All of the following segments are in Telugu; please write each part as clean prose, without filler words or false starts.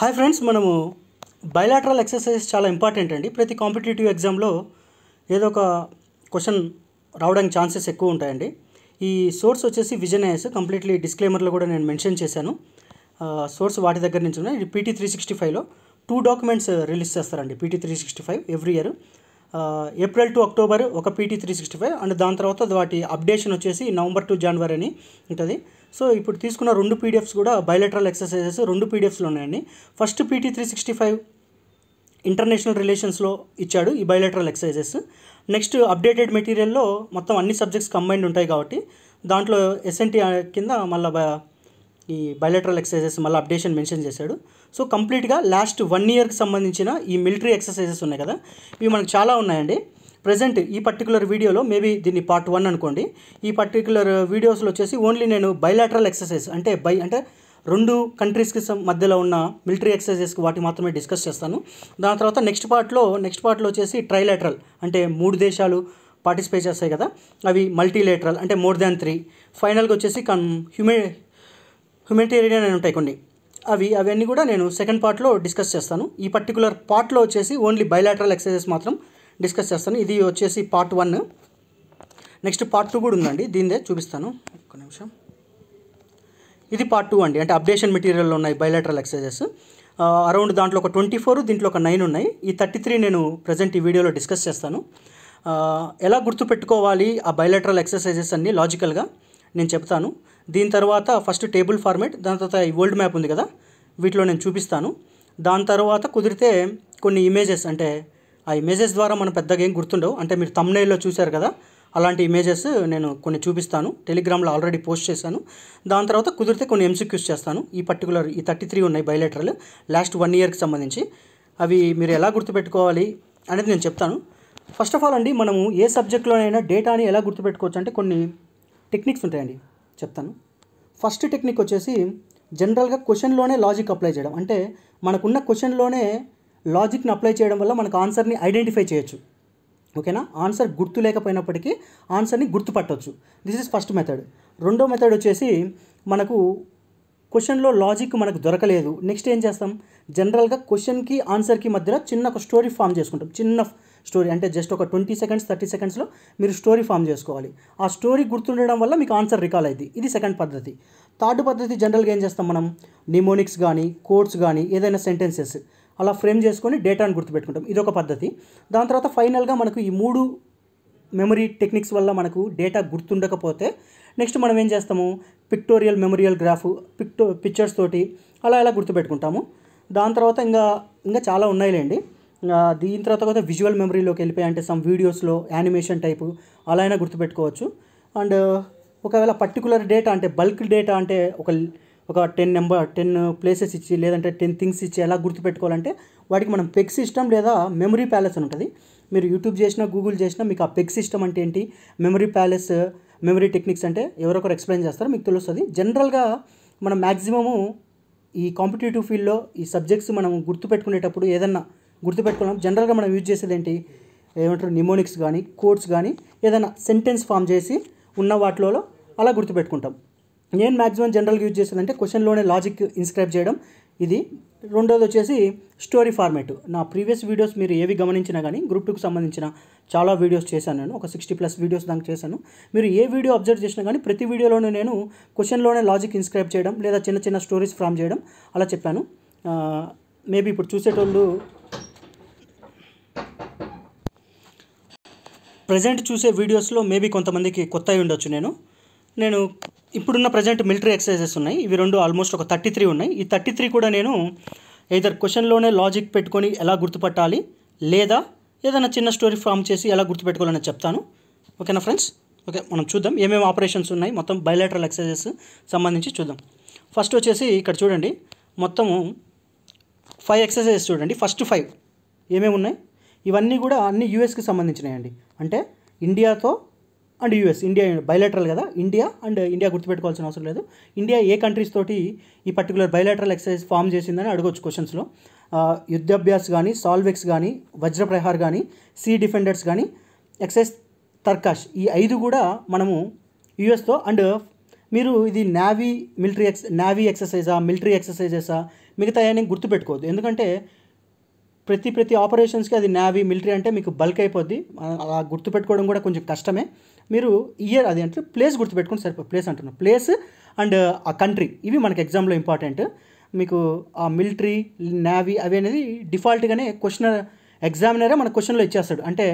హాయ్ ఫ్రెండ్స్, మనము బైలాటరల్ ఎక్సర్సైజ్ చాలా ఇంపార్టెంట్ అండి. ప్రతి కాంపిటేటివ్ ఎగ్జామ్లో ఏదో ఒక క్వశ్చన్ రావడానికి ఛాన్సెస్ ఎక్కువ ఉంటాయండి. ఈ సోర్స్ వచ్చేసి విజన్ ఐఎస్, కంప్లీట్లీ డిస్క్లైమర్లో కూడా నేను మెన్షన్ చేశాను. సోర్స్ వాటి దగ్గర నుంచి ఉన్నాయి. ఇది PT 365లో 2 డాక్యుమెంట్స్ రిలీజ్ చేస్తారండి. PT 365 every year April to October ఒక PT 365 అండ్ దాని తర్వాత వాటి అప్డేషన్ వచ్చేసి నవంబర్ టు జనవరి అని ఉంటుంది. సో ఇప్పుడు తీసుకున్న 2 PDFs కూడా బైలాటరల్ ఎక్సర్సైజెస్ 2 PDFsలో ఉన్నాయండి. ఫస్ట్ PT 365 ఇంటర్నేషనల్ రిలేషన్స్లో ఇచ్చాడు ఈ బైలాటరల్ ఎక్సర్సైజెస్. నెక్స్ట్ అప్డేటెడ్ మెటీరియల్లో మొత్తం అన్ని సబ్జెక్ట్స్ కంబైన్డ్ ఉంటాయి కాబట్టి దాంట్లో SNT కింద మళ్ళీ ఈ బైలాటరల్ ఎక్సర్సైజెస్ మళ్ళీ అప్డేషన్ మెన్షన్ చేశాడు. సో కంప్లీట్గా లాస్ట్ 1 ఇయర్కి సంబంధించిన ఈ మిలిటరీ ఎక్సర్సైజెస్ ఉన్నాయి కదా, ఇవి మనకు చాలా ఉన్నాయండి. ప్రజెంట్ ఈ పర్టికులర్ వీడియోలో మేబీ దీన్ని పార్ట్ 1 అనుకోండి. ఈ పర్టికులర్ వీడియోస్లో వచ్చేసి ఓన్లీ నేను బైలాటరల్ ఎక్సర్సైజ్ అంటే అంటే 2 కంట్రీస్కి మధ్యలో ఉన్న మిలిటరీ ఎక్సర్సైజెస్కి వాటి మాత్రమే డిస్కస్ చేస్తాను. దాని తర్వాత నెక్స్ట్ పార్ట్లో వచ్చేసి ట్రైలాటరల్ అంటే 3 దేశాలు పార్టిసిపేట్ చేస్తాయి కదా, అవి మల్టీలేటరల్ అంటే మోర్ దాన్ 3. ఫైనల్గా వచ్చేసి హ్యూమనిటేరియన్ అని ఉంటాయి కొన్ని, అవన్నీ కూడా నేను సెకండ్ పార్ట్లో డిస్కస్ చేస్తాను. ఈ పర్టికులర్ పార్ట్లో వచ్చేసి ఓన్లీ బైలాటరల్ ఎక్సర్సైజెస్ మాత్రం డిస్కస్ చేస్తాను. ఇది వచ్చేసి పార్ట్ 1. నెక్స్ట్ పార్ట్ 2 కూడా ఉందండి, దీనిదే చూపిస్తాను. ఒక్క నిమిషం. ఇది పార్ట్ 2 అండి, అంటే అప్డేషన్ మెటీరియల్లో ఉన్నాయి బైలాటరల్ ఎక్సర్సైజెస్. అరౌండ్ దాంట్లో ఒక 24, దీంట్లో ఒక 9 ఉన్నాయి. ఈ 33 నేను ప్రజెంట్ ఈ వీడియోలో డిస్కస్ చేస్తాను. ఎలా గుర్తుపెట్టుకోవాలి ఆ బైలాటరల్ ఎక్సర్సైజెస్ అన్నీ లాజికల్గా నేను చెప్తాను. దీని తర్వాత ఫస్ట్ టేబుల్ ఫార్మేట్, దాని తర్వాత ఈ వరల్డ్ మ్యాప్ ఉంది కదా, వీటిలో నేను చూపిస్తాను. దాని తర్వాత కుదిరితే కొన్ని ఇమేజెస్, అంటే ఆ ఇమేజెస్ ద్వారా మనం పెద్దగా ఏం గుర్తుండవు, అంటే మీరు థంబ్నెయిల్లో చూశారు కదా, అలాంటి ఇమేజెస్ నేను కొన్ని చూపిస్తాను. టెలిగ్రామ్లో ఆల్రెడీ పోస్ట్ చేశాను. దాని తర్వాత కుదిరితే కొన్ని MCQs చేస్తాను. ఈ 33 ఉన్నాయి బైలాటరల్ లాస్ట్ 1 ఇయర్కి సంబంధించి. అవి మీరు ఎలా గుర్తుపెట్టుకోవాలి అనేది నేను చెప్తాను. ఫస్ట్ ఆఫ్ ఆల్ అండి, మనము ఏ సబ్జెక్ట్లోనైనా డేటాని ఎలా గుర్తుపెట్టుకోవచ్చు అంటే కొన్ని టెక్నిక్స్ ఉంటాయండి, చెప్తాను. ఫస్ట్ టెక్నిక్ వచ్చేసి జనరల్గా క్వశ్చన్లోనే లాజిక్ అప్లై చేయడం. అంటే మనకున్న క్వశ్చన్లోనే లాజిక్ని అప్లై చేయడం వల్ల మనకు ఆన్సర్ని ఐడెంటిఫై చేయొచ్చు. ఓకేనా? ఆన్సర్ గుర్తు లేకపోయినప్పటికీ ఆన్సర్ని గుర్తుపట్టవచ్చు. This is first method. రెండో మెథడ్ వచ్చేసి మనకు క్వశ్చన్లో లాజిక్ మనకు దొరకలేదు, నెక్స్ట్ ఏం చేస్తాం, జనరల్గా క్వశ్చన్కి ఆన్సర్కి మధ్యలో చిన్న ఒక స్టోరీ ఫామ్ చేసుకుంటాం. చిన్న స్టోరీ అంటే జస్ట్ ఒక 20 సెకండ్స్ 30 సెకండ్స్లో మీరు స్టోరీ ఫామ్ చేసుకోవాలి. ఆ స్టోరీ గుర్తుండడం వల్ల మీకు ఆన్సర్ రికాల్ అయింది. ఇది సెకండ్ పద్ధతి. థర్డ్ పద్ధతి జనరల్గా ఏం చేస్తాం, మనం నిమోనిక్స్ కానీ కోడ్స్ కానీ ఏదైనా సెంటెన్సెస్ అలా ఫ్రేమ్ చేసుకొని డేటాను గుర్తుపెట్టుకుంటాం. ఇదొక పద్ధతి. దాని తర్వాత ఫైనల్గా మనకు ఈ 3 మెమరీ టెక్నిక్స్ వల్ల మనకు డేటా గుర్తుండకపోతే నెక్స్ట్ మనం ఏం చేస్తాము, పిక్టోరియల్ మెమోరియల్ గ్రాఫ్ పిక్చర్స్ తోటి అలా గుర్తుపెట్టుకుంటాము. దాని తర్వాత ఇంకా చాలా ఉన్నాయిలేండి. దీని తర్వాత విజువల్ మెమరీలోకి వెళ్ళిపోయి, అంటే సమ్ వీడియోస్లో యానిమేషన్ టైపు అలా అయినా గుర్తుపెట్టుకోవచ్చు. అండ్ ఒకవేళ పర్టికులర్ డేటా అంటే బల్క్ డేటా అంటే ఒక 10 ప్లేసెస్ ఇచ్చి లేదంటే 10 థింగ్స్ ఇచ్చి ఎలా గుర్తుపెట్టుకోవాలంటే వాటికి మనం పెగ్ సిస్టమ్ లేదా మెమరీ ప్యాలెస్ అని ఉంటుంది. మీరు యూట్యూబ్ చేసినా గూగుల్ చేసినా మీకు ఆ పెగ్ సిస్టమ్ అంటే ఏంటి, మెమరీ ప్యాలెస్, మెమరీ టెక్నిక్స్ అంటే ఎవరొకరు ఎక్స్ప్లెయిన్ చేస్తారు, మీకు తెలుస్తుంది. జనరల్గా మనం మ్యాక్సిమము ఈ కాంపిటేటివ్ ఫీల్డ్లో ఈ సబ్జెక్ట్స్ మనం గుర్తుపెట్టుకునేటప్పుడు ఏదన్నా గుర్తుపెట్టుకోవడం జనరల్గా మనం యూజ్ చేసేది ఏంటి, ఏమంటారు, నిమోనిక్స్ కానీ కోడ్స్ కానీ ఏదైనా సెంటెన్స్ ఫామ్ చేసి ఉన్న వాటిలో అలా గుర్తుపెట్టుకుంటాం. నేను మ్యాక్సిమం జనరల్గా యూజ్ చేసేది అంటే క్వశ్చన్లోనే లాజిక్ ఇన్స్క్రైబ్ చేయడం. ఇది రెండోది వచ్చేసి స్టోరీ ఫార్మేట్. నా ప్రీవియస్ వీడియోస్ మీరు ఏవి గమనించినా కానీ గ్రూప్ 2కి సంబంధించిన చాలా వీడియోస్ చేశాను. నేను ఒక 60+ వీడియోస్ దానికి చేశాను. మీరు ఏ వీడియో అబ్జర్వ్ చేసినా కానీ ప్రతి వీడియోలోనూ నేను క్వశ్చన్లోనే లాజిక్ ఇన్స్క్రైబ్ చేయడం లేదా చిన్న స్టోరీస్ ఫామ్ చేయడం అలా చెప్పాను. మేబీ ఇప్పుడు చూసేటోళ్ళు ప్రజెంట్ చూసే వీడియోస్లో మేబీ కొంతమందికి కొత్త అయి ఉండొచ్చు. నేను ఇప్పుడున్న ప్రజెంట్ మిలిటరీ ఎక్సర్సైజెస్ ఉన్నాయి, ఇవి 2 ఆల్మోస్ట్ ఒక 33 ఉన్నాయి. ఈ 33 కూడా నేను ఎయిదర్ క్వశ్చన్లోనే లాజిక్ పెట్టుకొని ఎలా గుర్తుపట్టాలి లేదా ఏదైనా చిన్న స్టోరీ ఫామ్ చేసి ఎలా గుర్తుపెట్టుకోవాలని చెప్తాను. ఓకేనా ఫ్రెండ్స్? ఓకే, మనం చూద్దాం ఏమేమి ఆపరేషన్స్ ఉన్నాయి మొత్తం బైలాటరల్ ఎక్సర్సైజెస్ సంబంధించి చూద్దాం. ఫస్ట్ వచ్చేసి ఇక్కడ చూడండి, మొత్తము 5 ఎక్సర్సైజెస్ చూడండి. ఫస్ట్ 5 ఏమేమి ఉన్నాయి, ఇవన్నీ కూడా అన్ని యూఎస్కి సంబంధించినాయండి. అంటే ఇండియాతో అండ్ యూఎస్, ఇండియా బైలాటరల్ కదా, ఇండియా గుర్తుపెట్టుకోవాల్సిన అవసరం లేదు. ఇండియా ఏ కంట్రీస్ తోటి ఈ పర్టికులర్ బైలాటరల్ ఎక్సర్సైజ్ ఫామ్ చేసిందని అడగవచ్చు క్వశ్చన్స్లో. యుద్ధాభ్యాస్ కానీ, సాల్వెక్స్ కానీ, వజ్రప్రహార్ కానీ, సీ డిఫెండర్స్ కానీ, ఎక్సైజ్ తర్కాష్, ఈ 5 కూడా మనము యూఎస్తో అండ్ మీరు ఇది నావీ ఎక్సర్సైజా, మిలిటరీ ఎక్సర్సైజెసా, మిగతా అన్నీ గుర్తుపెట్టుకోవద్దు. ఎందుకంటే ప్రతి ఆపరేషన్స్కి అది నావీ, మిలిటరీ అంటే మీకు బల్క్ అయిపోద్ది. అలా గుర్తుపెట్టుకోవడం కూడా కొంచెం కష్టమే. మీరు ఇయర్ అది అంటే ప్లేస్ గుర్తుపెట్టుకుని సరిపోతుంది. ప్లేస్ అంటున్నాను, ప్లేస్ అండ్ ఆ కంట్రీ, ఇవి మనకి ఎగ్జామ్లో ఇంపార్టెంట్. మీకు ఆ మిలిటరీ, నావీ అవి అనేది డిఫాల్ట్గానే ఎగ్జామినరే మన క్వశ్చన్లో ఇచ్చేస్తాడు. అంటే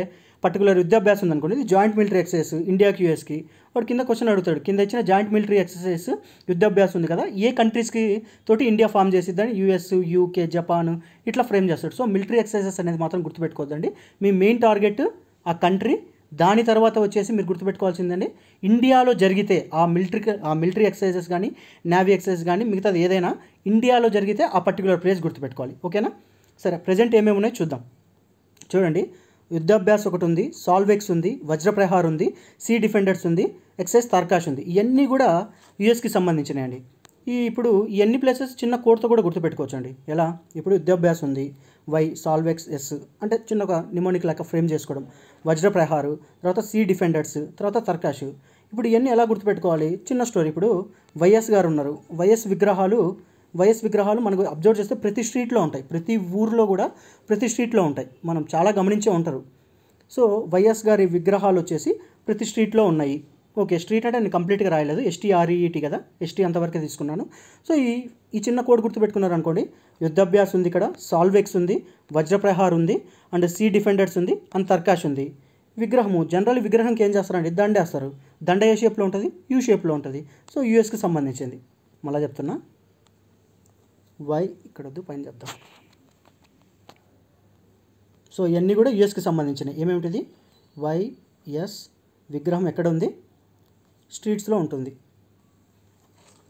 పర్టికులర్ యుద్ధాభ్యాసం ఉందనుకోండి, ఇది జాయింట్ మిలిటరీ ఎక్సర్సైజ్ ఇండియాకి యూఎస్కి, వాడు కింద క్వశ్చన్ అడుగుతాడు, కింద ఇచ్చిన జాయింట్ మిలిటరీ ఎక్సర్సైజ్ యుద్ధాభ్యాసం ఉంది కదా, ఏ కంట్రీస్కి తోటి ఇండియా ఫామ్ చేసిద్దని యూఎస్, యూకే, జపాన్ ఇట్లా ఫ్రేమ్ చేస్తాడు. సో మిలిటరీ ఎక్సర్సైజెస్ అనేది మాత్రం గుర్తుపెట్టుకోవద్దండి. మీ మెయిన్ టార్గెట్ ఆ కంట్రీ. దాని తర్వాత వచ్చేసి మీరు గుర్తుపెట్టుకోవాల్సిందండి, ఇండియాలో జరిగితే ఆ మిలిటరీ ఎక్సర్సైజెస్ కానీ, నావీ ఎక్సర్సైజ్ కానీ, మిగతాది ఏదైనా ఇండియాలో జరిగితే ఆ పర్టికులర్ ప్లేస్ గుర్తుపెట్టుకోవాలి. ఓకేనా? సరే, ప్రజెంట్ ఏమేమి ఉన్నాయో చూద్దాం. చూడండి, యుద్ధాభ్యాస్ ఒకటి ఉంది, సాల్వెక్స్ ఉంది, వజ్రప్రహార్ ఉంది, సీ డిఫెండర్స్ ఉంది, ఎక్సైజ్ తర్కాష్ ఉంది. ఇవన్నీ కూడా యూఎస్కి సంబంధించినవి. ఇప్పుడు ఇవన్నీ ప్లేసెస్ చిన్న కోడ్తో కూడా గుర్తుపెట్టుకోవచ్చు అండి. ఎలా? ఇప్పుడు యుద్ధాభ్యాస్ ఉంది, వై, సాల్వెక్స్ ఎస్, అంటే చిన్న ఒక నిమోనిక్ లాగా ఫ్రేమ్ చేసుకోవడం, వజ్రప్రహారు, తర్వాత సీ డిఫెండర్స్, తర్వాత తర్కాష్. ఇప్పుడు ఇవన్నీ ఎలా గుర్తుపెట్టుకోవాలి? చిన్న స్టోరీ. ఇప్పుడు వైఎస్ గారు ఉన్నారు. వైఎస్ విగ్రహాలు మనకు అబ్జర్వ్ చేస్తే ప్రతి స్ట్రీట్లో ఉంటాయి, ప్రతి ఊర్లో కూడా ప్రతి స్ట్రీట్లో ఉంటాయి. మనం చాలా గమనించే ఉంటారు. సో వైఎస్ గారి విగ్రహాలు వచ్చేసి ప్రతి స్ట్రీట్లో ఉన్నాయి. ఓకే, స్ట్రీట్ అంటే నేను కంప్లీట్గా రాయలేదు, STREET కదా, ST అంతవరకే తీసుకున్నాను. సో ఈ చిన్న కోడ్ గుర్తుపెట్టుకున్నారు అనుకోండి. యుద్ధాభ్యాస్ ఉంది, ఇక్కడ సాల్వెక్స్ ఉంది, వజ్రప్రహార్ ఉంది, అండ్ సీ డిఫెండర్స్ ఉంది, అండ్ తర్కాష్ ఉంది. విగ్రహము జనరల్ విగ్రహంకి ఏం చేస్తారండి? దండేస్తారు. దండ ఏ షేప్లో ఉంటుంది? యూ షేప్లో ఉంటుంది. సో యూఎస్కి సంబంధించింది. మళ్ళీ చెప్తున్నా, వై ఇక్కడ వద్దు, పైన చెప్తాం. సో ఇవన్నీ కూడా యూఎస్కి సంబంధించినవి. ఏమేమిటిది? వైఎస్ విగ్రహం ఎక్కడ ఉంది? స్ట్రీట్స్లో ఉంటుంది.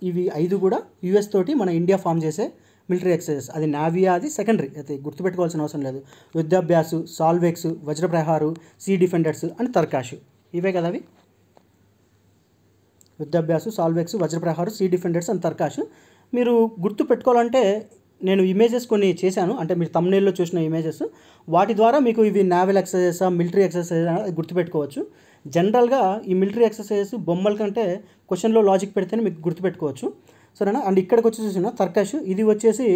ఇవి 5 కూడా యూఎస్ తోటి మన ఇండియా ఫామ్ చేసే మిలిటరీ ఎక్సర్సైజెస్. అది నావియా, అది సెకండరీ, అయితే గుర్తుపెట్టుకోవాల్సిన అవసరం లేదు. యుద్ధాభ్యాసు, సాల్వెక్స్, వజ్రప్రహారు, సీ డిఫెండర్స్ అండ్ తర్కాష్, ఇవే కదా అవి. యుద్ధాభ్యాసు, సాల్వెక్స్, వజ్రప్రహారు, సీ డిఫెండర్స్ అండ్ తర్కాష్. మీరు గుర్తు పెట్టుకోవాలంటే నేను ఇమేజెస్ కొన్ని చేశాను, అంటే మీరు థంబ్నెయిల్లో చూసిన ఇమేజెస్, వాటి ద్వారా మీకు ఇవి నావల్ ఎక్సర్సైజెస్, మిలిటరీ ఎక్సర్సైజ్ గుర్తుపెట్టుకోవచ్చు. జనరల్గా ఈ మిలిటరీ ఎక్సర్సైజెస్ బొమ్మల కంటే క్వశ్చన్లో లాజిక్ పెడితేనే మీకు గుర్తుపెట్టుకోవచ్చు. సరేనా? అండ్ ఇక్కడికి వచ్చి చూసిన తర్కాష్, ఇది వచ్చేసి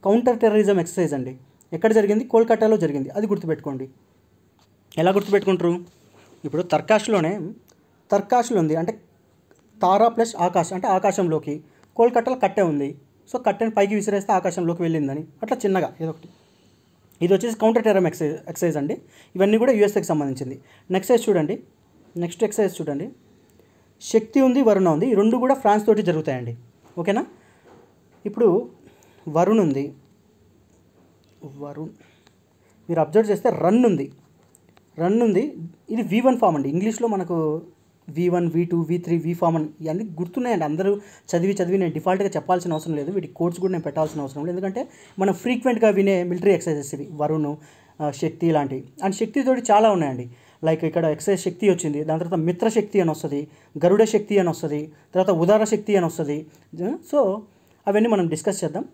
కౌంటర్ టెర్రరిజం ఎక్సర్సైజ్ అండి. ఎక్కడ జరిగింది? కోల్కతాలో జరిగింది. అది గుర్తుపెట్టుకోండి. ఎలా గుర్తుపెట్టుకుంటారు? ఇప్పుడు తర్కాష్లో ఉంది, అంటే తారా ప్లస్ ఆకాశ్, అంటే ఆకాశంలోకి. కోల్కతాలో కట్టె ఉంది, సో కట్టెని పైకి విసిరేస్తే ఆకాశంలోకి వెళ్ళిందని, అట్లా చిన్నగా ఏదో ఒకటి. ఇది వచ్చేసి కౌంటర్ టెర్రరిజం ఎక్సైజ్ అండి. ఇవన్నీ కూడా యూఎస్ఏకి సంబంధించింది. నెక్స్ట్ ఎక్సైజ్ చూడండి, శక్తి ఉంది, వరుణ ఉంది. ఈ రెండు కూడా ఫ్రాన్స్ తోటి జరుగుతాయండి. ఓకేనా? ఇప్పుడు వరుణ్ ఉంది, మీరు అబ్జర్వ్ చేస్తే రన్ ఉంది. ఇది V1 ఫామ్ అండి. ఇంగ్లీష్లో మనకు V1, V2, V3, V form అని ఇవన్నీ గుర్తున్నాయండి. అందరూ చదివి నేను డిఫాల్ట్గా చెప్పాల్సిన అవసరం లేదు. వీటి కోడ్స్ కూడా నేను పెట్టాల్సిన అవసరం లేదు, ఎందుకంటే మనం ఫ్రీక్వెంట్గా వినే మిలిటరీ ఎక్సర్సైజెస్ ఇవి. వరుణ్, శక్తి ఇలాంటివి. అండ్ శక్తితోటి చాలా ఉన్నాయండి. లైక్ ఇక్కడ ఎక్సైజ్ శక్తి వచ్చింది, దాని తర్వాత మిత్రశక్తి అని వస్తుంది, గరుడ శక్తి అని వస్తుంది, తర్వాత ఉదార శక్తి అని వస్తుంది. సో అవన్నీ మనం డిస్కస్ చేద్దాం.